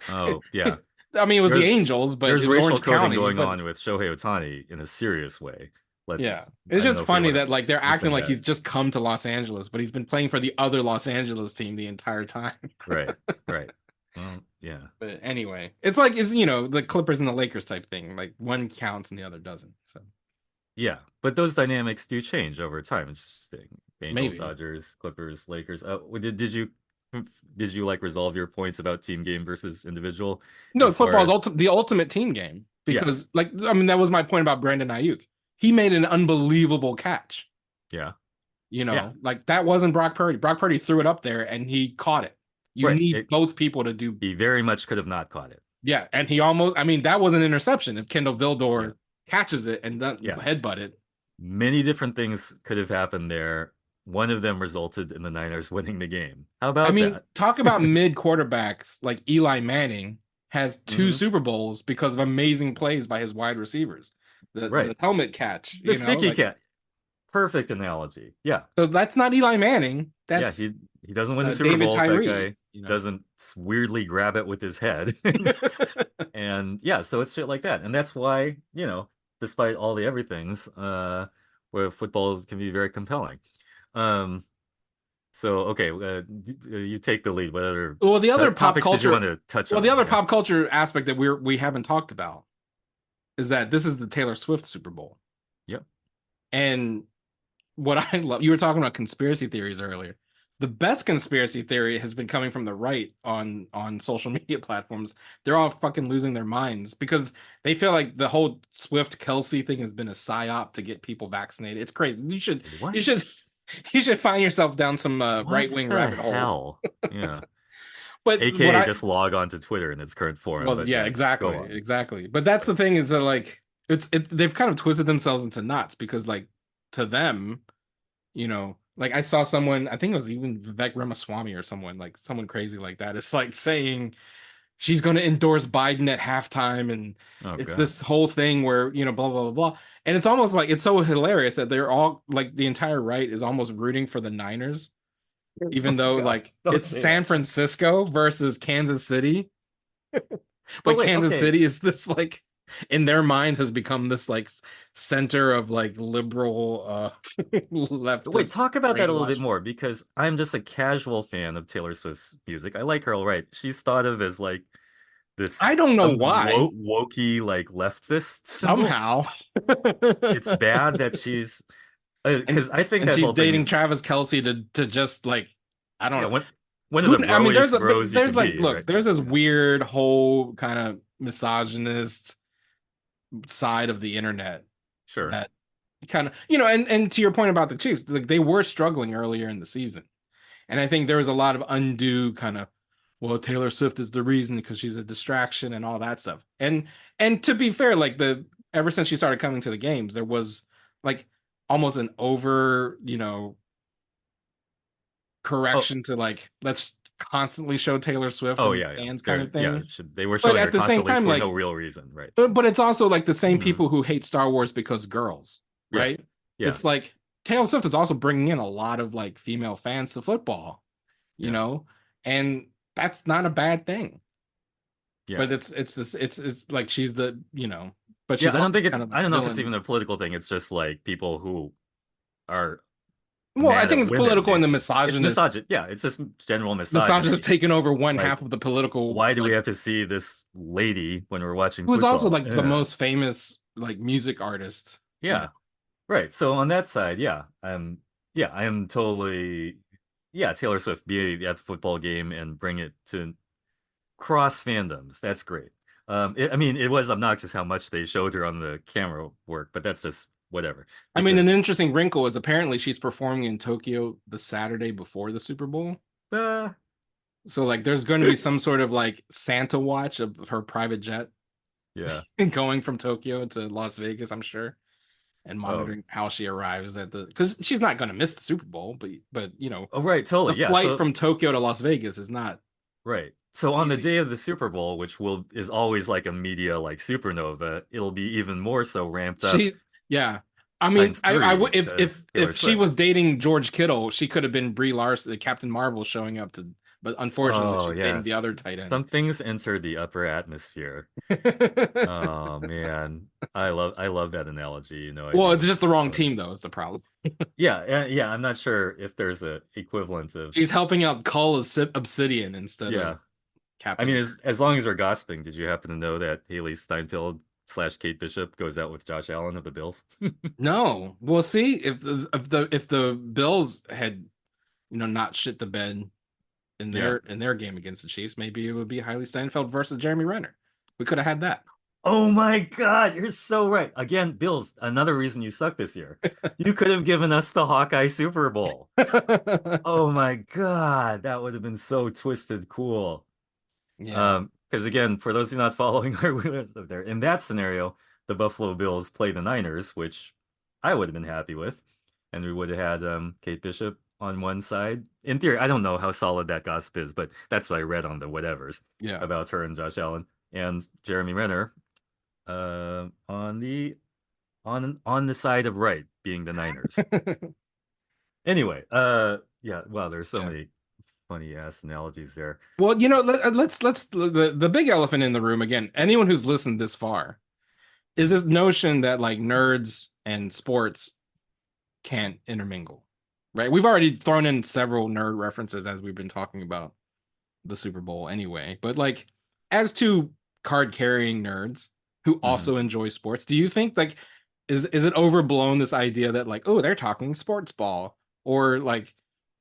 oh yeah. I mean, it was the Angels, but there's racial coding going on with Shohei Ohtani in a serious way. It's just funny that like they're acting like he's just come to Los Angeles, but he's been playing for the other Los Angeles team the entire time. Right. Well, yeah. But anyway, it's like you know the Clippers and the Lakers type thing. Like one counts and the other doesn't. So yeah, but those dynamics do change over time. Interesting. Angels, Maybe. Dodgers, Clippers, Lakers. Did you like resolve your points about team game versus individual? No, football is the ultimate team game because like I mean that was my point about Brandon Ayuk. He made an unbelievable catch. Yeah. You know, like that wasn't Brock Purdy. Brock Purdy threw it up there and he caught it. You need both people to do. He very much could have not caught it. Yeah. And he almost, I mean, that was an interception if Kendall Vildor catches it and doesn't headbutt it. Many different things could have happened there. one of them resulted in the Niners winning the game. How about I mean, that? talk about mid quarterbacks like Eli Manning has 2 Mhm. Super Bowls because of amazing plays by his wide receivers. The Right. helmet catch, The you know, sticky like cat. Perfect analogy. Yeah. so that's not Eli Manning. Yeah, That's he doesn't win the Super David Bowl if that Tyree, guy you know. doesn't weirdly grab it with his head. And yeah, so it's shit like that. And that's why, despite all the everythings, where football can be very compelling. Um, so okay, you take the lead. What other Well, the other pop topics did you want culture, to touch well, on? the other Yeah. pop culture aspect that we haven't talked about is that this is the Taylor Swift Super Bowl. Yep. And what I love, you were talking about conspiracy theories earlier. The best conspiracy theory has been coming from the right on social media platforms. They're all fucking losing their minds because they feel like the whole Swift Kelsey thing has been a psyop to get people vaccinated. It's crazy. What? You should find yourself down some What right-wing the rabbit holes. hell? Yeah. But what AKA I just log on to Twitter in its current form. well, But yeah, yeah, exactly, go on. exactly. But that's the thing is that like they've kind of twisted themselves into knots because like to them, like I saw someone, I think it was even Vivek Ramaswamy or someone crazy like that. It's like saying she's going to endorse Biden at halftime, and Oh it's God. this whole thing where blah blah blah blah. And it's almost like it's so hilarious that they're all like the entire right is almost rooting for the Niners, even though God, like don't it's say San that. Francisco versus Kansas City. But But wait, Kansas okay. City is this like in their minds has become this like center of like liberal Wait, leftist talk about that a little bit brainwash. more because I'm just a casual fan of Taylor Swift's music. I like her all right. She's thought of as like this I don't know why. wokey like leftist symbol. Somehow. It's bad that she's because I think And that she's whole thing dating is Travis Kelsey to just like I don't yeah, know. one of Who the I mean broiest bros you there's can like be, look, right? there's this Yeah, weird whole kind of misogynist side of the internet sure. that kind of and to your point about the Chiefs, like they were struggling earlier in the season. And I think there was a lot of undue kind of, well, Taylor Swift is the reason because she's a distraction and all that stuff. And to be fair, like ever since she started coming to the games, there was like almost an over, Oh, correction to like let's constantly show Taylor Swift oh in the yeah, yeah. stands kind of thing. They were But showing her at the same constantly time, for no like, real reason, right? but it's also like the same Hmm. people who hate Star Wars because girls, Yeah, right? yeah, It's like Taylor Swift is also bringing in a lot of like female fans to football, yeah, and that's not a bad thing. yeah. But it's like she's the but Yeah, she's I don't also think kind of the I don't know if it's villain. even a political thing. It's just like people who are Well, I mad think at it's women, political and the basically. It's misogynist misogyn. Yeah, it's just general misogynist misogyny. taking over one Like, half of the political, why do we like have to see this lady when we're watching who is also football? like the Yeah, most famous like music artist. yeah, right. So on that side, yeah, I am totally, yeah, Taylor Swift be at the football game and bring it to cross fandoms. That's great. I mean, it was obnoxious how much they showed her on the camera work, but that's just whatever. I mean, an Because interesting wrinkle is apparently she's performing in Tokyo the Saturday before the Super Bowl. uh, So like there's going to be some sort of like Santa watch of her private jet yeah. going from Tokyo to Las Vegas, I'm sure, and Oh, monitoring how she arrives at the because she's not going to miss the Super Bowl, but oh, right, the totally. Yeah. flight So from Tokyo to Las Vegas is not right. So on the easy. day of the Super Bowl, which will is always like a media like supernova, it'll be even more so ramped up She's yeah. I mean, times I three would if because Taylor she was Swift. dating George Kittle, she could have been Brie Larson, the Captain Marvel, showing up to. But unfortunately, Oh she's dating the yes. other tight end. Some things enter the upper atmosphere. Oh man. I love that analogy, I Well, it's do. just the wrong Uh, team, though. Is the problem. yeah, yeah, I'm not sure if there's a equivalent of She's helping out Cull Obsidian instead of yeah. I Captain mean, America. as long as we're gossiping, did you happen to know that Haley Steinfeld slash Kate Bishop goes out with Josh Allen of the Bills? No, we'll see if the Bills had not shit the bed in Yeah. their game against the Chiefs, maybe it would be Hailey Steinfeld versus Jeremy Renner. We could have had that. Oh my God, you're so right. Again, Bills, another reason you suck this year. You could have given us the Hawkeye Super Bowl. Oh my God, that would have been so twisted cool. Yeah. Because again, for those who are not following our Wheelers up there, in that scenario, the Buffalo Bills play the Niners, which I would have been happy with. and we would have had Kate Bishop on one side. In theory, I don't know how solid that gossip is, but that's what I read on the whatevers Yeah. about her and Josh Allen and Jeremy Renner on the side of right, being the Niners. Anyway, yeah, wow, there's so many funny ass analogies there. Well, let's the big elephant in the room again. Anyone who's listened this far is this notion that like nerds and sports can't intermingle, right? We've already thrown in several nerd references as we've been talking about the Super Bowl anyway. But like, as two card carrying nerds who also enjoy sports, do you think like is it overblown, this idea that like, oh, they're talking sports ball, or like,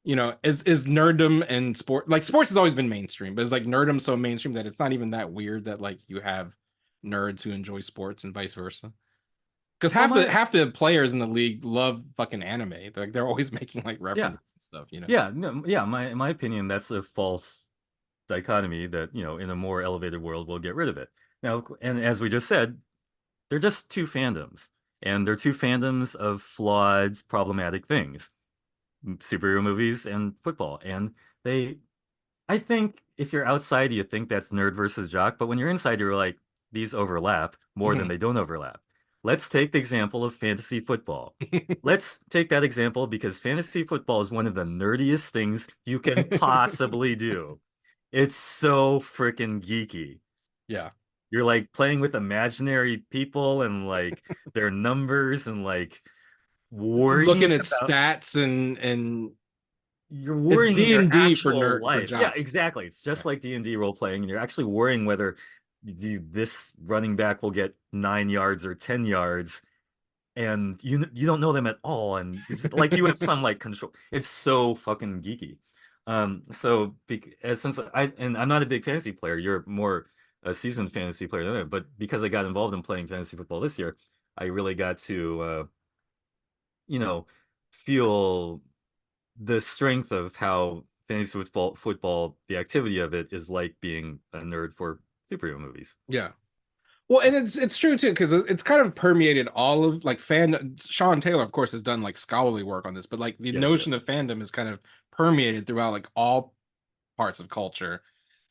is nerddom and sport, like sports has always been mainstream, but is like nerddom so mainstream that it's not even that weird that like you have nerds who enjoy sports and vice versa? Because half the players in the league love fucking anime. They're always making like references and stuff, Yeah, no, yeah. In my opinion, that's a false dichotomy that in a more elevated world we'll get rid of it. Now, and as we just said, they're just two fandoms, and they're two fandoms of flawed, problematic things: superhero movies and football. And I think if you're outside, you think that's nerd versus jock, but when you're inside, you're like, these overlap more than they don't overlap. Let's take the example of fantasy football. Let's take that example because fantasy football is one of the nerdiest things you can possibly do. It's so freaking geeky. Yeah. You're like playing with imaginary people and like their numbers and like worrying looking at about stats and you're worrying it's in your D&D actual life. Yeah, jocks. exactly. It's just like D&D role playing, and you're actually worrying whether this running back will get 9 yards or 10 yards, and you don't know them at all, and you're just, like you have some like control. It's so fucking geeky. Since I'm not a big fantasy player, you're more a seasoned fantasy player than I am, but because I got involved in playing fantasy football this year, I really got to feel the strength of how fantasy football, the activity of it is like being a nerd for superhero movies. Yeah. Well, and it's true too, because it's kind of permeated all of like Sean Taylor, of course, has done like scholarly work on this, but like the notion of fandom is kind of permeated throughout like all parts of culture.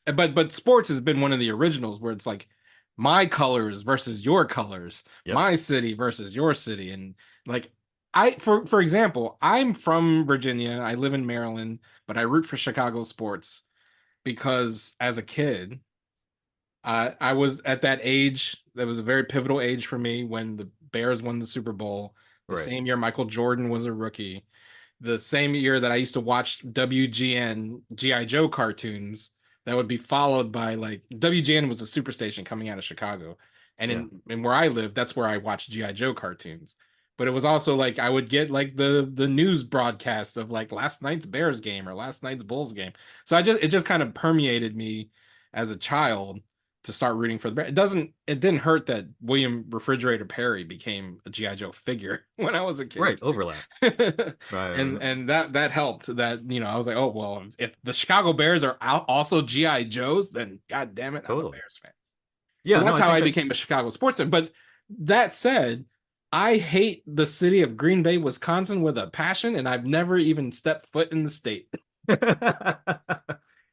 But sports has been one of the originals where it's like my colors versus your colors, my city versus your city. And like for example, I'm from Virginia, I live in Maryland, but I root for Chicago sports because as a kid, I was at that age that was a very pivotal age for me when the Bears won the Super Bowl. The same year Michael Jordan was a rookie. The same year that I used to watch WGN G.I. Joe cartoons that would be followed by like WGN was a superstation coming out of Chicago. And in where I live, that's where I watched G.I. Joe cartoons. But it was also like I would get like the news broadcast of like last night's Bears game or last night's Bulls game. So it just kind of permeated me as a child to start rooting for the Bears. It didn't hurt that William Refrigerator Perry became a G.I. Joe figure when I was a kid. Right, overlap. And that helped. That I was like, oh well, if the Chicago Bears are also G.I. Joes, then god damn it, I'm a Bears fan. Yeah, so that's how I became a Chicago sports fan. But that said, I hate the city of Green Bay, Wisconsin with a passion, and I've never even stepped foot in the state. But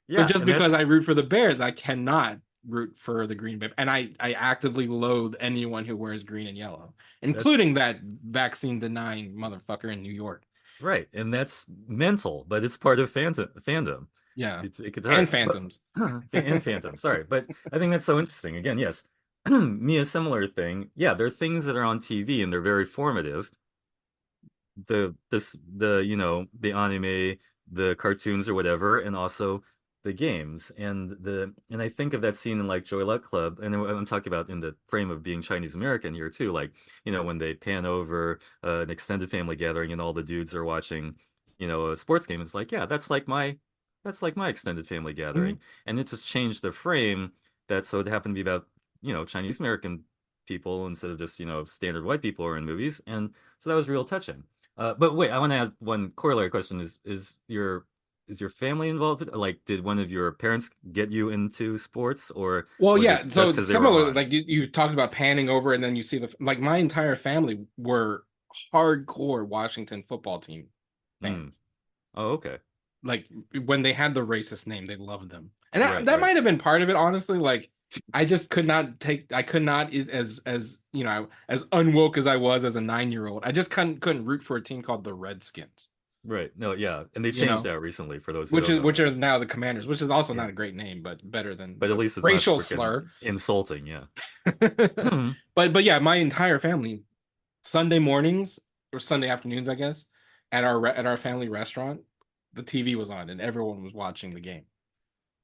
just because I root for the Bears, I cannot root for the Green Bay, and I actively loathe anyone who wears green and yellow, including that vaccine denying motherfucker in New York. Right, and that's mental, but it's part of fandom. Yeah, and phantoms. And phantoms. Sorry, but I think that's so interesting. Again, yes, me a similar thing. Yeah, there are things that are on TV and they're very formative. The anime, the cartoons or whatever, and also the games and I think of that scene in like Joy Luck Club, and I'm talking about in the frame of being Chinese American here too, like when they pan over an extended family gathering and all the dudes are watching a sports game. It's like, yeah, that's like my extended family gathering. And it just changed the frame so it happened to be about Chinese American people instead of just standard white people are in movies, and so that was real touching. But wait, I want to add one corollary question: is your family involved? Like, did one of your parents get you into sports, or? Well, yeah. So similar, like you talked about panning over, and then you see my entire family were hardcore Washington football team fans. Oh, okay. Like when they had the racist name, they loved them, and Right, that right. might have been part of it. Honestly, like I just could not as you know, as unwoke as I was as a 9-year-old. I just couldn't root for a team called the Redskins. Right. No, yeah. And they You changed know, that recently for those who don't know, which are right? now the Commanders, which is also Yeah. not a great name, but better than But at least it's not racial freaking slur. insulting, yeah. Hmm. But yeah, my entire family Sunday mornings or Sunday afternoons, I guess, at our family restaurant, the TV was on and everyone was watching the game.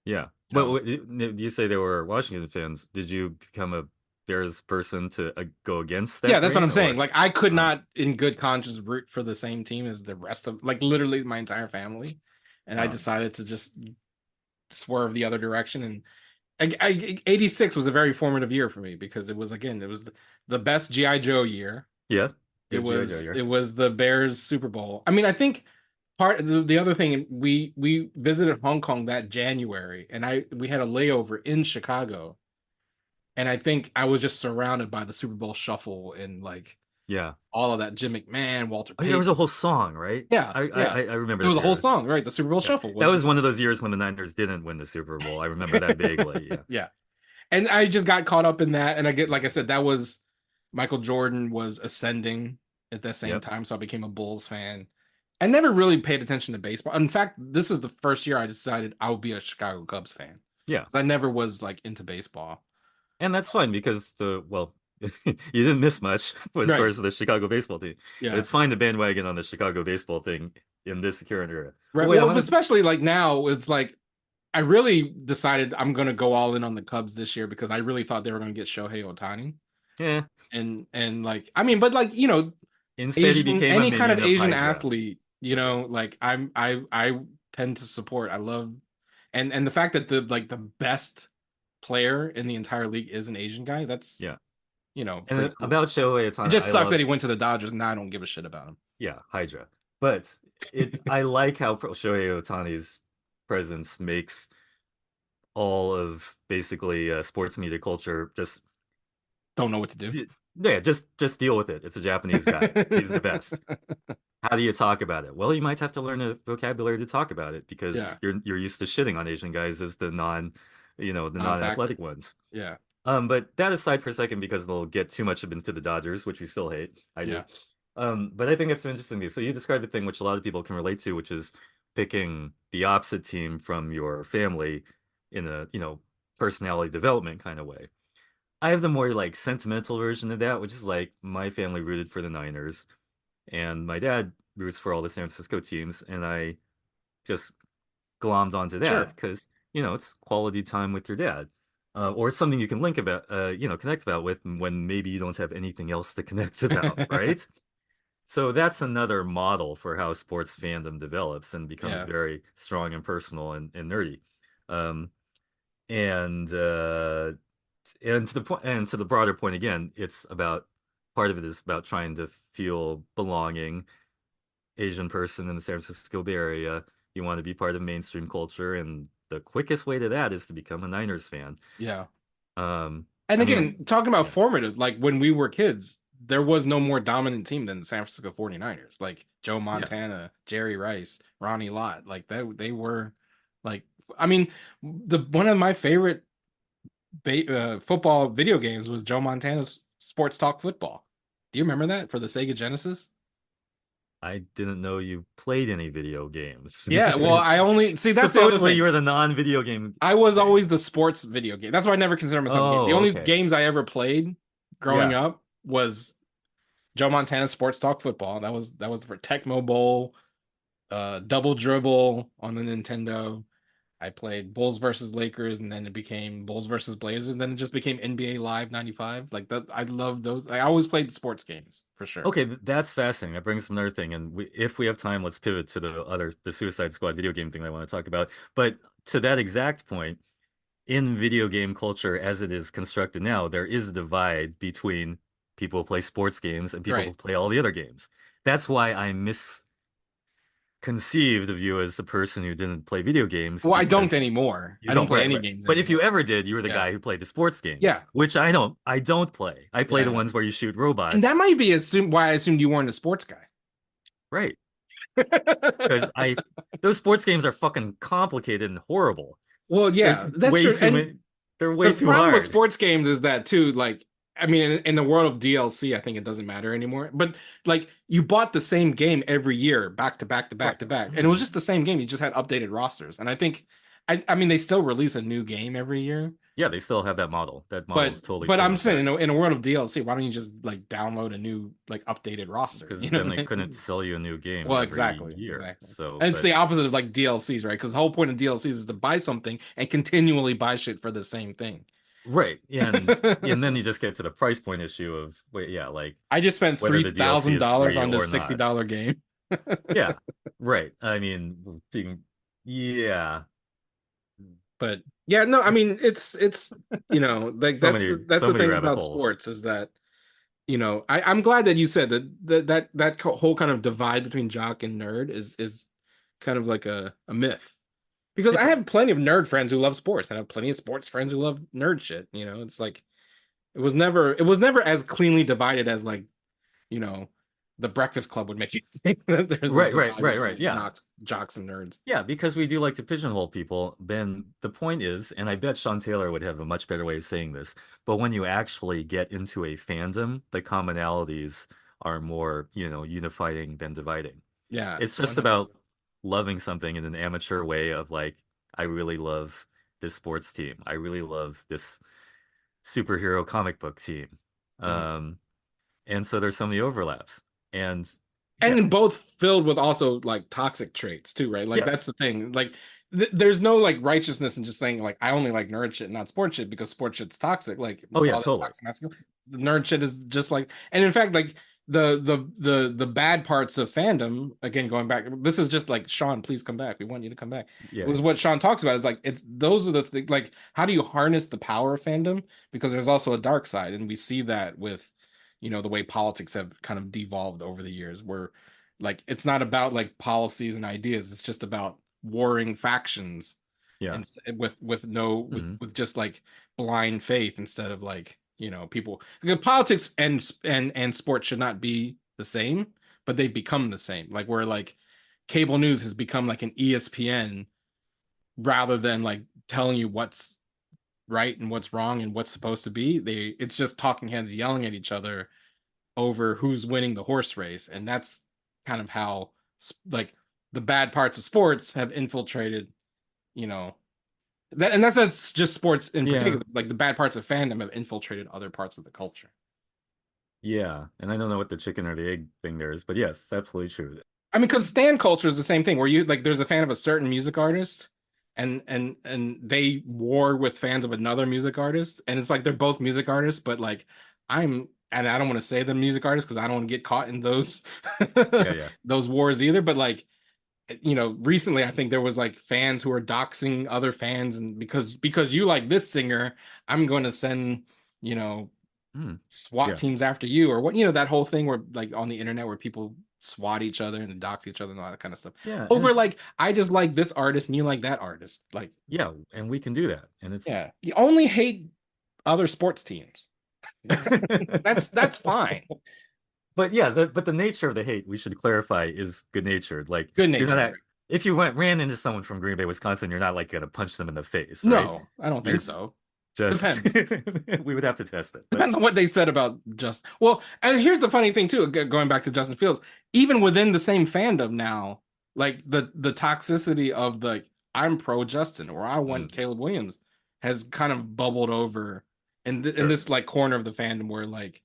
Yeah. You But know? you say they were Washington fans. Did you become a Bears person to go against Yeah, that that's what I'm grain, saying. or? Like I could Uh, not, in good conscience, root for the same team as the rest of, like, literally my entire family, and I uh, decided to just swerve the other direction. And 86 was a very formative year for me because it was, again, it was the best GI Joe year. yeah. Good GI Joe, It was the Bears Super Bowl. I mean, I think the other thing, we visited Hong Kong that January, and we had a layover in Chicago, and I think I was just surrounded by the Super Bowl shuffle and like yeah. all of that. Jim McMahon, Walter Oh, yeah, there was a Payton. whole song, right? Yeah, yeah. I remember It was this a whole year. song, right? The Super Bowl Yeah. shuffle That was was one of those years when the Niners didn't win the Super Bowl. I remember that vaguely. Yeah. yeah. And I just got caught up in that, and I get, like I said, that was Michael Jordan was ascending at the same Yep. time, so I became a Bulls fan. I never really paid attention to baseball. In fact, this is the first year I decided I would be a Chicago Cubs fan. Yeah. Because I never was like into baseball. And that's fine because you didn't miss much as far Right. as the Chicago baseball team. Yeah. It's fine to bandwagon on the Chicago baseball thing in this current era. Oh, Right. wait, I Well, want to. especially like now, it's like I really decided I'm gonna go all in on the Cubs this year because I really thought they were gonna get Shohei Ohtani. Yeah. And like, I mean, but like, you know, Instead, he became a any kind of minion of Asian Hydra. athlete, you know, like I tend to support. I love, and the fact that the best player in the entire league is an Asian guy, that's, Yeah. you know, And pretty cool. about Shohei It Ohtani, just I sucks love. that he went to the Dodgers, and now I don't give a shit about him. Yeah, Hydra. But I like how Shohei Ohtani's presence makes all of basically sports media culture just Don't know what to do. yeah, just deal with it. It's a Japanese guy. He's the best. How do you talk about it? Well, you might have to learn a vocabulary to talk about it because Yeah, you're used to shitting on Asian guys as the the non-factor. non-athletic ones. Yeah, But that aside for a second because they'll get too much into the Dodgers, which we still hate. I do. yeah, But I think it's interesting. So you described a thing which a lot of people can relate to, which is picking the opposite team from your family in a, personality development kind of way. I have the more like sentimental version of that, which is like my family rooted for the Niners and my dad roots for all the San Francisco teams, and I just glommed onto that sure. because it's quality time with your dad, or it's something you can connect about with when maybe you don't have anything else to connect about, right? So that's another model for how sports fandom develops and becomes Yeah, very strong and personal and nerdy. Um, and to the point, and to the broader point again, it's about part of it is about trying to feel belonging. Asian person in the San Francisco Bay Area, you want to be part of mainstream culture, and the quickest way to that is to become a Niners fan. yeah. I And mean, again, talking about yeah, formative, like when we were kids, there was no more dominant team than the San Francisco 49ers. Like Joe yeah. Montana, Jerry Rice, Ronnie Lott. Like that, they were like, I mean, the one of my favorite football video games was Joe Montana's Sports Talk Football. Do you remember that for the Sega Genesis? I didn't know you played any video games. Yeah, well, I only see that's the other Supposedly thing. you were the non-video game I was thing. always the sports video game. That's why I never considered myself a game. The Oh, only okay. games I ever played growing Yeah. up was Joe Montana's Sports Talk Football. That was for Tecmo Bowl, Double Dribble on the Nintendo. I played Bulls versus Lakers, and then it became Bulls versus Blazers, and then it just became NBA Live '95. Like that, I love those. I always played sports games for sure. Okay, that's fascinating. That brings up another thing, and if we have time, let's pivot to the Suicide Squad video game thing I want to talk about. But to that exact point, in video game culture as it is constructed now, there is a divide between people who play sports games and people who Right. play all the other games. That's why I miss conceived of you as a person who didn't play video games. Well, I don't because anymore. you I don't play right, any right. games But if you anymore. ever did, you were the Yeah. guy who played the sports games. Yeah. Which I don't play. I play the Yeah. ones where you shoot robots. And that might be why I assumed you weren't a sports guy. Right. Because those sports games are fucking complicated and horrible. Well, yeah, There's that's way true. too And many. They're way the too problem with hard. sports games is that too, like, I mean, in the world of DLC, I think it doesn't matter anymore. But like, you bought the same game every year, back to back to back Right. to back, and it was just the same game. You just had updated rosters, and I think, I mean, they still release a new game every year. Yeah, they still have that model. That model is totally. But I'm still saying, there. in a world of DLC, why don't you just like download a new like updated roster? Because You know then what I they mean? couldn't sell you a new game Well, every exactly. year. So And it's but- the opposite of like DLCs, right? Because the whole point of DLCs is to buy something and continually buy shit for the same thing. right, and then you just get to the price point issue of like I just spent whether the DLC is $3,000 free on this or not. $60 game. Yeah, right. I mean, yeah. But yeah, no, I mean it's you know, like So that's many- that's so the many thing rabbit about holes. sports is that, you know, I'm glad that you said that whole kind of divide between jock and nerd is kind of like a myth. Because I have plenty of nerd friends who love sports, and I have plenty of sports friends who love nerd shit. You know, it's like it was never as cleanly divided as, like, you know, the Breakfast Club would make you think that there's this Right, divide between yeah. jocks and nerds. Yeah, because we do like to pigeonhole people. Then the point is, and I bet Sean Taylor would have a much better way of saying this, but when you actually get into a fandom, the commonalities are more, unifying than dividing. Yeah, It's just 100%. about loving something in an amateur way of like, I really love this sports team. I really love this superhero comic book team. And so there's so many overlaps. And And both filled with also like toxic traits too, right? Like Yes. that's the thing. Like there's no like righteousness in just saying like I only like nerd shit, not sports shit, because sports shit's toxic. Like Oh, yeah, all that totally. toxic masculinity. The nerd shit is just like, and in fact, like the bad parts of fandom, again, going back, this is just like, Sean, please come back. We want you to come back. Yeah. It was what Sean talks about. Is like, those are the things, like, how do you harness the power of fandom? Because there's also a dark side, and we see that with, you know, the way politics have kind of devolved over the years, where like it's not about like policies and ideas, it's just about warring factions. Yeah. And with just like blind faith, instead of like, you know, people, because politics and sports should not be the same, but they become the same. Like where like cable news has become like an ESPN, rather than like telling you what's right and what's wrong and what's supposed to be. It's just talking heads yelling at each other over who's winning the horse race. And that's kind of how like the bad parts of sports have infiltrated, you know, that's just sports in particular. Like the bad parts of fandom have infiltrated other parts of the culture. Yeah, and I don't know what the chicken or the egg thing there is, but yes, absolutely true. I mean, because stan culture is the same thing, where you like there's a fan of a certain music artist, and they war with fans of another music artist, and it's like they're both music artists, but like and I don't want to say the music artist because I don't want to get caught in those those wars either. But like, you know, recently I think there was like fans who are doxing other fans, and because you like this singer, I'm going to send, you know, SWAT teams after you, or what, you know, that whole thing where like on the internet where people SWAT each other and dox each other and all that kind of stuff. Yeah. Over like, I just like this artist and you like that artist. Like, yeah, and we can do that. And it's you only hate other sports teams. that's fine. But yeah, but the nature of the hate, we should clarify, is good natured. Like good natured. If you ran into someone from Green Bay, Wisconsin, you're not like gonna punch them in the face. Right? No, I don't think so. Just depends. We would have to test it. Depends on what they said about well, and here's the funny thing too, going back to Justin Fields, even within the same fandom now, like the toxicity of the I'm pro Justin or I want Caleb Williams has kind of bubbled over in this like corner of the fandom, where like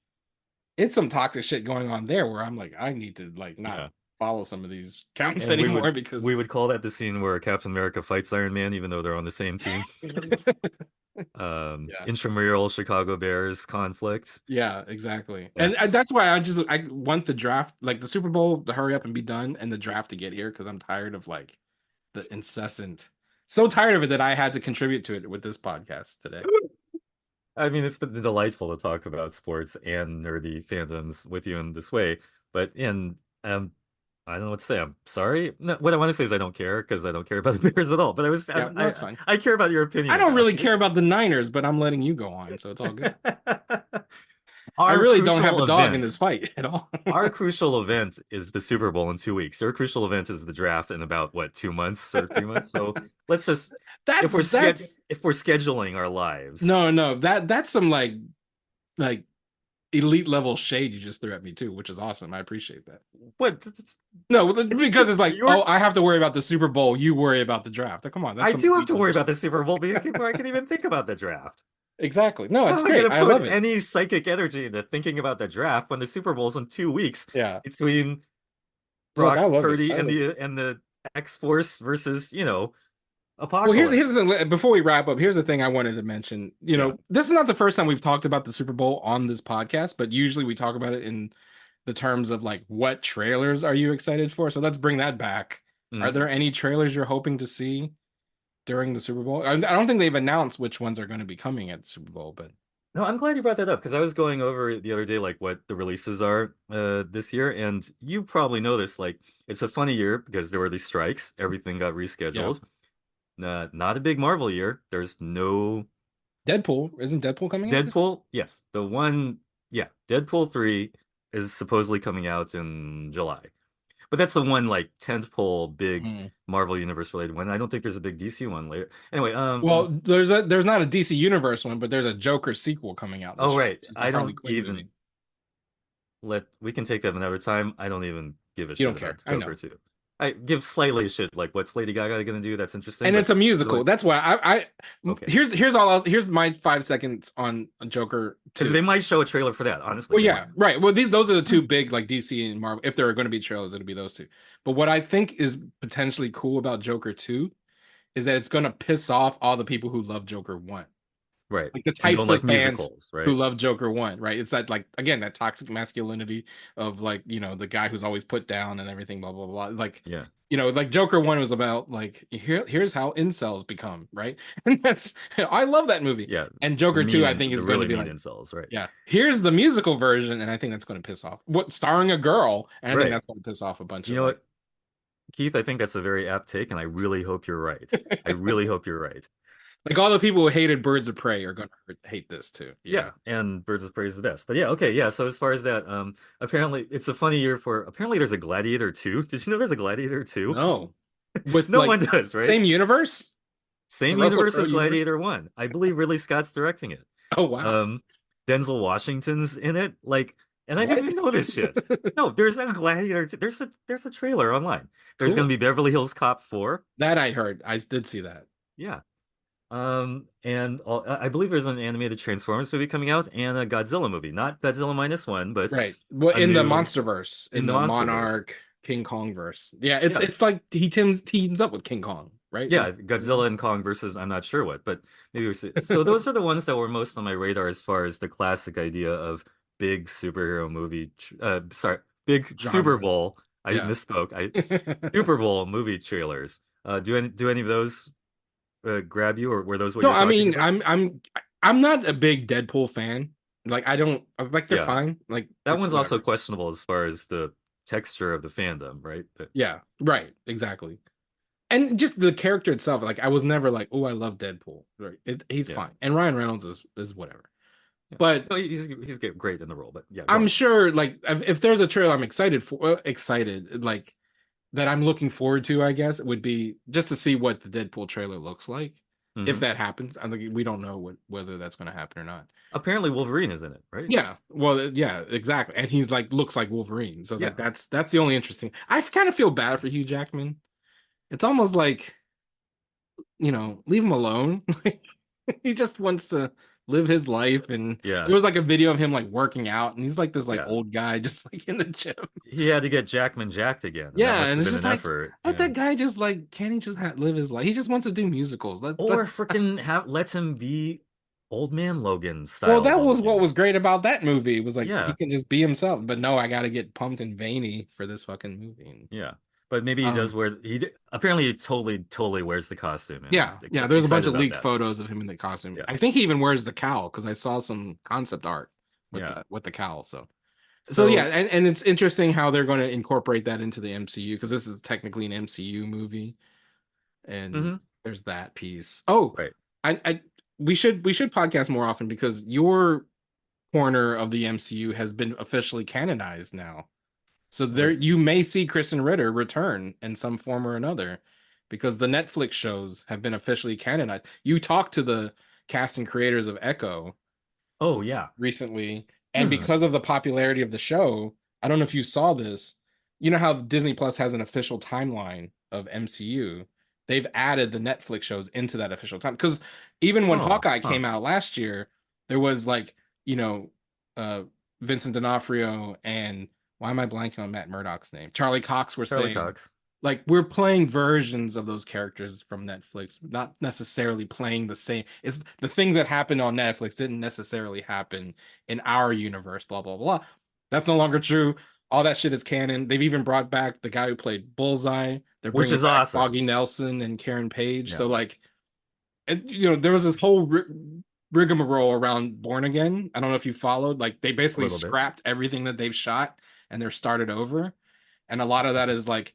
it's some toxic shit going on there, where I'm like, I need to like not follow some of these accounts anymore, because we would call that the scene where Captain America fights Iron Man even though they're on the same team. Intramural Chicago Bears conflict. Yeah, exactly. And that's why I want the draft, like the Super Bowl, to hurry up and be done, and the draft to get here, because I'm tired of like the incessant, so tired of it that I had to contribute to it with this podcast today. I mean, it's been delightful to talk about sports and nerdy fandoms with you in this way, but I don't know what to say. I'm sorry. No, what I want to say is I don't care because I don't care about the Bears at all. But Yeah, that's fine. I care about your opinion I don't about really it. care about the Niners, but I'm letting you go on, so it's all good. I Our really don't have crucial a dog in event, this fight at all. our crucial event is the Super Bowl in 2 weeks. Your crucial event is the draft in about what, 2 months or 3 months. So let's just That's if we're scheduling our lives. no, that's some like elite level shade you just threw at me too, which is awesome. I appreciate that. What? No, because it's like, You're- oh, I have to worry about the Super Bowl. You worry about the draft. Come on, that's I some do have elite to worry level about the Super Bowl before I can even think about the draft. exactly. No, How it's am I great. going to I put love it. any psychic energy into thinking about the draft when the Super Bowl's in 2 weeks Yeah. between Look, Brock I love Purdy it. and the X Force versus, Well, Apocalypse? here's the thing. Before we wrap up, here's the thing I wanted to mention. Yeah. This is not the first time we've talked about the Super Bowl on this podcast, but usually we talk about it in the terms of like, what trailers are you excited for? So let's bring that back. Are Mhm. there any trailers you're hoping to see during the Super Bowl? I don't think they've announced which ones are going to be coming at the Super Bowl, but No, I'm glad you brought that up because I was going over the other day like what the releases are this year, and you probably know this. Like, it's a funny year because there were these strikes, everything got rescheduled. Not a big Marvel year. There's no Deadpool, isn't Deadpool coming out? Deadpool. Yes, Deadpool 3 is supposedly coming out in July. But that's the one like tentpole big Hmm. Marvel Universe related one. I don't think there's a big DC one later. Anyway, Well, there's not a DC Universe one, but there's a Joker sequel coming out this year, right. which is the I Harley don't Quinn even movie. we can take that another time. I don't even give a You shit don't care. about I Joker know. 2. I give slightly a shit like what's Lady Gaga gonna do? That's interesting. And but it's a musical. like, That's why I okay. here's my 5 seconds on Joker Because 2. they might show a trailer for that, honestly. Well, They yeah, might. right. Well, those are the two big like DC and Marvel. If there are going to be trailers, it'll be those two. But what I think is potentially cool about Joker 2 is that it's going to piss off all the people who love Joker 1. Right. Like the And don't types like of fans musicals, who right? love Joker 1, right? It's that like again that toxic masculinity of like, the guy who's always put down and everything, blah blah blah. Like, Yeah. like Joker 1 was about like here's how incels become, right? And that's I love that movie. Yeah. And Joker 2, I think The is going to really be mean like, incels, right? yeah, here's the musical version, and I think that's going to piss off starring a girl, and I think Right. that's going to piss off a bunch You of know like, what, Keith? I think that's a very apt take, and I really hope you're right. I really hope you're right. like all the people who hated Birds of Prey are going to hate this too. Yeah, and Birds of Prey is the best. But yeah, okay, yeah. So as far as that, apparently it's a funny year for. Apparently there's a Gladiator 2. Did you know there's a Gladiator 2? No, with No like one does, right? same universe. Same The Russell universe Crowe as universe? Gladiator 1. I believe Ridley Scott's directing it. Oh wow. Denzel Washington's in it. Like, and I What? didn't even know this shit. No, there's a Gladiator. There's a trailer online. There's Cool. gonna be Beverly Hills Cop 4. That I heard. I did see that. Yeah. I believe there's an animated Transformers movie coming out and a Godzilla movie. Not Godzilla -1, but Right. Well, a in the new- MonsterVerse, in in the the Monsterverse. Monarch King Kong verse. Yeah, it's Yeah. it's like he teams up with King Kong, right? Yeah, Godzilla and Kong versus I'm not sure what, but maybe we'll see. So those are the ones that were most on my radar as far as the classic idea of big superhero movie. Big Genre. Super Bowl. I Yeah. misspoke. Super Bowl movie trailers. Do any of those grab you, or were those what No, you're I talking mean, about? I'm not a big Deadpool fan. Like I don't like they're Yeah. fine. Like That it's one's also whatever. questionable as far as the texture of the fandom, right? But Yeah, right, exactly. And just the character itself, like I was never like, oh, I love Deadpool. Right. He's Yeah. fine. And Ryan Reynolds is whatever. yeah. But No, he's great in the role. But yeah, go I'm on. sure like if there's a trailer I'm excited, like that I'm looking forward to, I guess, it would be just to see what the Deadpool trailer looks like. If Mhm. that happens, I think we don't know whether that's going to happen or not. Apparently Wolverine is in it, right? Yeah, well, yeah, exactly, and he's like looks like Wolverine, so Yeah. like that's the only interesting. I kind of feel bad for Hugh Jackman. It's almost like leave him alone. He just wants to live his life, and Yeah. there was like a video of him like working out, and he's like this like Yeah. old guy just like in the gym. He had to get Jackman jacked again. And that Yeah, must and have it's been just an like effort. let Yeah. that guy just like can't he just live his life? He just wants to do musicals. Or freaking let him be Old Man Logan style. Well, that was what Logan. was great about that movie. It was like he Yeah. can just be himself. But no, I got to get pumped and veiny for this fucking movie. Yeah. But maybe he does wear apparently he totally wears the costume. Yeah, there's a bunch excited of about leaked that. photos of him in the costume. Yeah. I think he even wears the cowl because I saw some concept art with Yeah. with the cowl. So So yeah, So and it's interesting how they're going to incorporate that into the MCU because this is technically an MCU movie, and mhm, there's that piece. Oh, right. I we should podcast more often because your corner of the MCU has been officially canonized now. So there Wait. you may see Kristen Ritter return in some form or another because the Netflix shows have been officially canonized. You talked to the cast and creators of Echo Oh yeah. recently, and Hmm. because of the popularity of the show, I don't know if you saw this. You know how Disney Plus has an official timeline of MCU? They've added the Netflix shows into that official time because even when Oh, Hawkeye huh. came out last year, there was like, you know, uh Vincent D'Onofrio and why am I blanking on Matt Murdock's name? Charlie Cox were Charlie saying Cox. like we're playing versions of those characters from Netflix, not necessarily playing the same. It's the thing that happened on Netflix didn't necessarily happen in our universe, blah blah blah. That's no longer true. All that shit is canon. They've even brought back the guy who played Bullseye. They're Which bringing is back awesome. Foggy Nelson and Karen Page. Yeah. So like, there was this whole rigmarole around Born Again. I don't know if you followed. Like they A basically little bit. scrapped everything that they've shot and they're started over. And a lot of that is like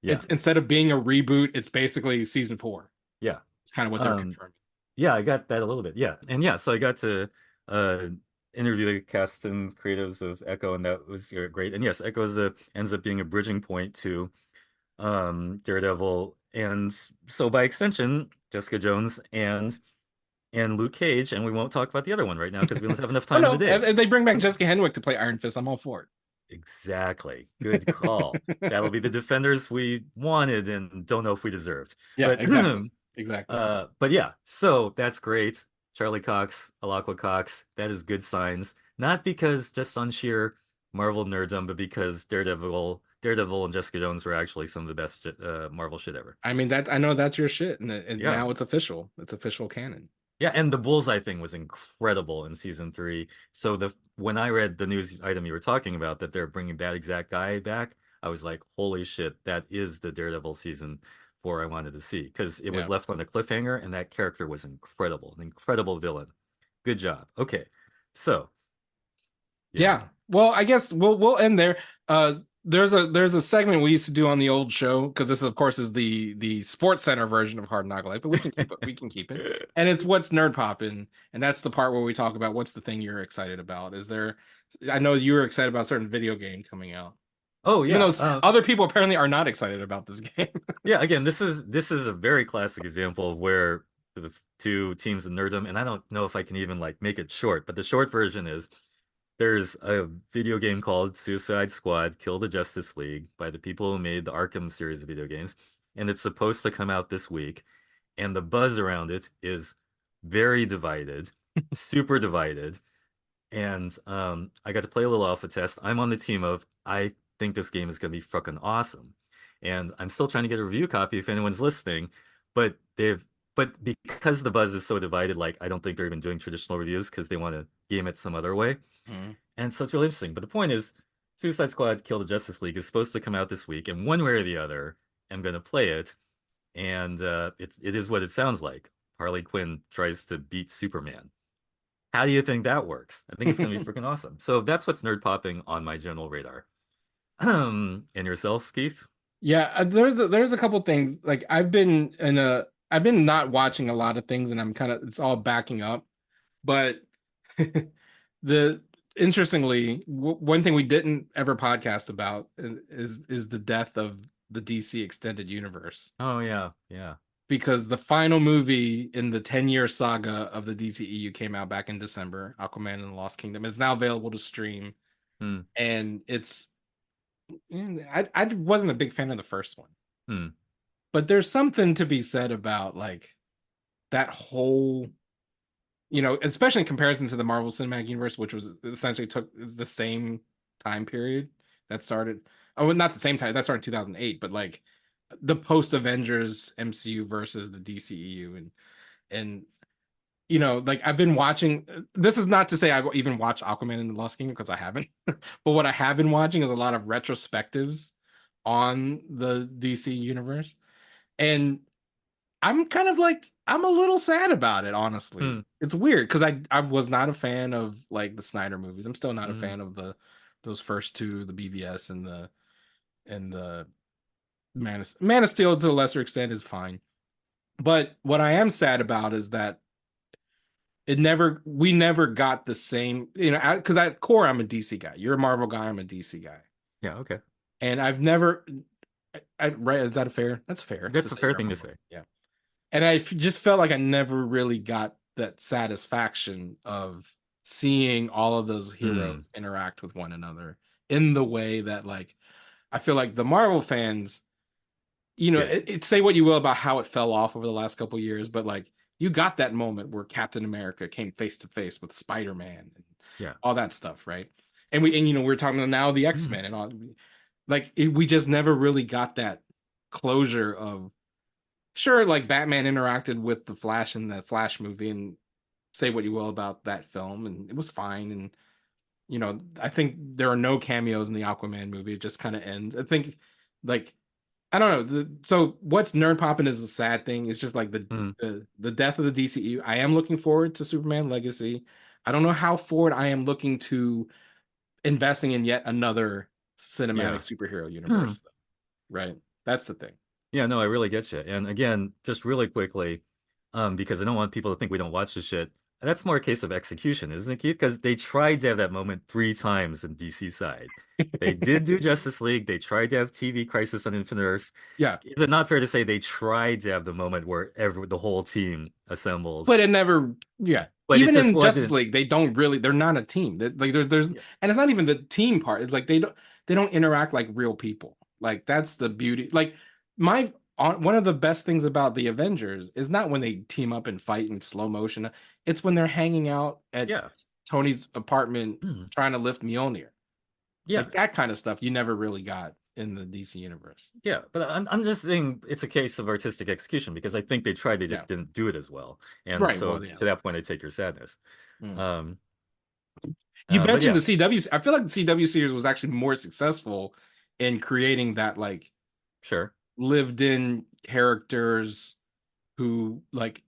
Yeah. it's instead of being a reboot, it's basically season 4. Yeah. It's kind of what they're Um, confirming. yeah, I got that a little bit. Yeah. And yeah, so I got to uh interview the cast and creatives of Echo, and that was great. And yes, Echo ends up being a bridging point to Daredevil, and so by extension, Jessica Jones and Luke Cage, and we won't talk about the other one right now because we don't have enough Oh time in the no, day. if they bring back Jessica Henwick to play Iron Fist, I'm all for Exactly. Good call. it. That'll be the defenders we wanted and don't know if we deserved. Yeah, But exactly. Exactly. but yeah, so that's great. Charlie Cox, Alaqua Cox, that is good signs. Not because just on sheer Marvel nerddom, but because Daredevil and Jessica Jones were actually some of the best Marvel shit ever. I mean that I know that's your shit, and Yeah. now it's official. It's official canon. Yeah, and the Bullseye thing was incredible in season 3. So when I read the news item you were talking about that they're bringing that exact guy back, I was like, holy shit, that is the Daredevil season 4 I wanted to see because it was Yeah. left on a cliffhanger and that character was incredible, an incredible villain. Good job. Okay, so yeah. Yeah. Well, I guess we'll end there. There's a segment we used to do on the old show because this, of course, is the Sports Center version of Hard Knock Life, but we can keep it. We can keep it. And it's what's nerd poppin', and that's the part where we talk about what's the thing you're excited about. Is there? I know you were excited about a certain video game coming out, Oh even though yeah. other people apparently are not excited about this game. Yeah, again, this is a very classic example of where the two teams of nerdom, and I don't know if I can even like make it short, but the short version is there's a video game called Suicide Squad Kill the Justice League by the people who made the Arkham series of video games, and it's supposed to come out this week, and the buzz around it is very divided, super divided, and I got to play a little alpha test. I'm on the team of I think this game is going to be fucking awesome, and I'm still trying to get a review copy if anyone's listening. But because the buzz is so divided, like I don't think they're even doing traditional reviews because they want to game it some other way, Mhm. and so it's really interesting. But the point is, Suicide Squad: Kill the Justice League is supposed to come out this week, and one way or the other, I'm going to play it, and it is what it sounds like. Harley Quinn tries to beat Superman. How do you think that works? I think it's gonna be freaking awesome. So that's what's nerd popping on my general radar. And yourself, Keith? Yeah, there's a couple things like I've been not watching a lot of things, and I'm kind of it's all backing up, but the interestingly one thing we didn't ever podcast about is the death of the DC extended universe Oh yeah, yeah. because the final movie in the 10-year saga of the DCEU came out back in December, Aquaman and the Lost Kingdom. It's now available to stream, Hmm. and I wasn't a big fan of the first one, Hmm. but there's something to be said about like that whole, especially in comparison to the Marvel Cinematic Universe, which was essentially took the same time period that started. Oh, not the same time that started in 2008, but like the post Avengers MCU versus the DCEU, and like I've been watching. This is not to say I even watched Aquaman and the Lost Kingdom because I haven't, but what I have been watching is a lot of retrospectives on the DC universe, and I'm kind of like I'm a little sad about it, honestly. Hmm. It's weird because I was not a fan of like the Snyder movies. I'm still not a Hmm. fan of the those first two, the BVS and the Man of Steel to a lesser extent is fine. But what I am sad about is that we never got the same, because at core I'm a DC guy. You're a Marvel guy, I'm a DC guy. Yeah, okay. And I've never right, is that fair? That's fair. That's a fair thing to say. Yeah. And I just felt like I never really got that satisfaction of seeing all of those heroes interact with one another in the way that, like, I feel like the Marvel fans, say what you will about how it fell off over the last couple of years, but like you got that moment where Captain America came face to face with Spider-Man and all that stuff, right? And we're talking about now the X-Men and all, like we just never really got that closure of, sure, like Batman interacted with the Flash in the Flash movie, and say what you will about that film, and it was fine. And I think there are no cameos in the Aquaman movie. It just kind of ends. I think, like, I don't know. So what's nerd popping is a sad thing. It's just like the death of the DCU. I am looking forward to Superman Legacy. I don't know how forward I am looking to investing in yet another cinematic superhero universe, though, right? That's the thing. Yeah, no, I really get you. And again, just really quickly, because I don't want people to think we don't watch this shit. And that's more a case of execution, isn't it, Keith? Because they tried to have that moment 3 times in DC side. They did do Justice League. They tried to have TV Crisis on Infinite Earths. Yeah. Is it not fair to say they tried to have the moment where the whole team assembles? But it never, But even in Justice League, they're not a team. There's and it's not even the team part. It's like they don't interact like real people. Like that's the beauty. Like one of the best things about the Avengers is not when they team up and fight in slow motion. It's when they're hanging out at Tony's apartment trying to lift Mjolnir. Yeah, like that kind of stuff you never really got in the DC universe. Yeah, but I'm just saying it's a case of artistic execution, because I think they tried, they just didn't do it as well. And to that point, I take your sadness. You mentioned the CW. I feel like the CW series was actually more successful in creating that, like, lived in characters who like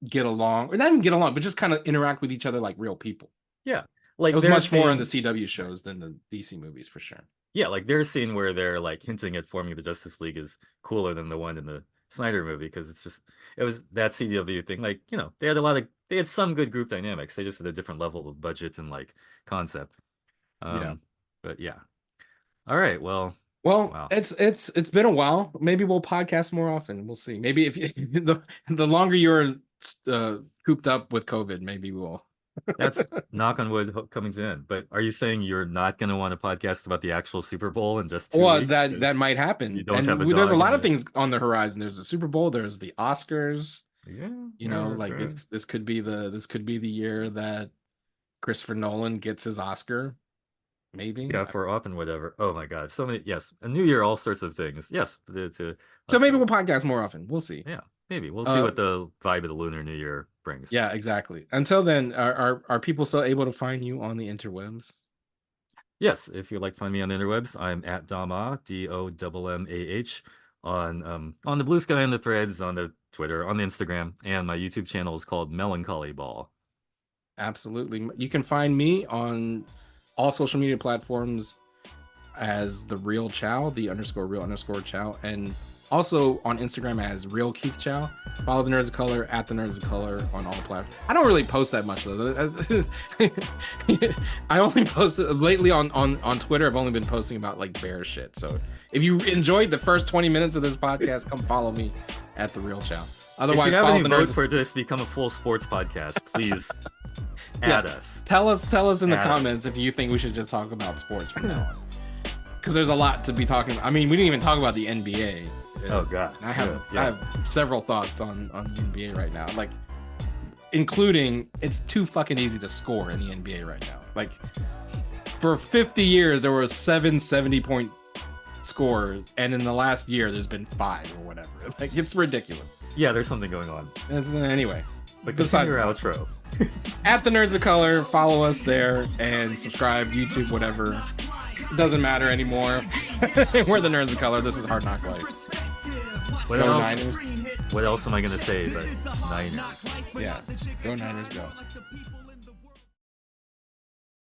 get along, or not even get along, but just kind of interact with each other like real people. Yeah, like it was much more on the CW shows than the DC movies, for sure. Yeah, like their scene where they're like hinting at forming the Justice League is cooler than the one in the Snyder movie, because it was that CW thing. Like, they had some good group dynamics. They just had a different level of budget and like concept. But yeah. All right. Well, wow. It's been a while. Maybe we'll podcast more often. We'll see. Maybe if the longer you're cooped up with COVID, maybe we'll. That's knock on wood coming to an end. But are you saying you're not going to want to podcast about the actual Super Bowl in just 2 weeks? That might happen. There's a lot of things on the horizon. There's the Super Bowl. There's the Oscars. This could be the year that Christopher Nolan gets his Oscar. Maybe. Yeah, for Up and whatever. Oh my God, so many. Yes, a new year, all sorts of things. Yes, so maybe we'll podcast more often. We'll see. Yeah, maybe we'll see what the vibe of the Lunar New Year brings. Yeah, exactly. Until then, are people still able to find you on the interwebs? Yes, if you'd like to find me on the interwebs, I'm at Domah, DOMMAH, on the Blue Sky and the Threads, on the Twitter, on the Instagram, and my YouTube channel is called Melancholy Ball. Absolutely, you can find me on all social media platforms as the Real Chow, _real_Chow, and also on Instagram as Real Keith Chow. Follow the Nerds of Color at the Nerds of Color on all platforms. I don't really post that much though. I only post lately on Twitter. I've only been posting about like bear shit. So if you enjoyed the first 20 minutes of this podcast, come follow me at the Real Chow. Otherwise, if you have any votes for this become a full sports podcast, please add us. Tell us in the comments if you think we should just talk about sports from now on. Because there's a lot to be talking about. I mean, we didn't even talk about the NBA. Oh God. I have several thoughts on the NBA right now. Like, including it's too fucking easy to score in the NBA right now. Like, for 50 years there were 7 70-point scorers, and in the last year there's been 5 or whatever. Like, it's ridiculous. Yeah, there's something going on. Anyway. But besides your outro. At the Nerds of Color, follow us there and subscribe, YouTube, whatever. It doesn't matter anymore. We're the Nerds of Color. This is Hard Knock Life. What Go else? Niners. What else am I gonna say but Niners? Yeah. Go Niners, go.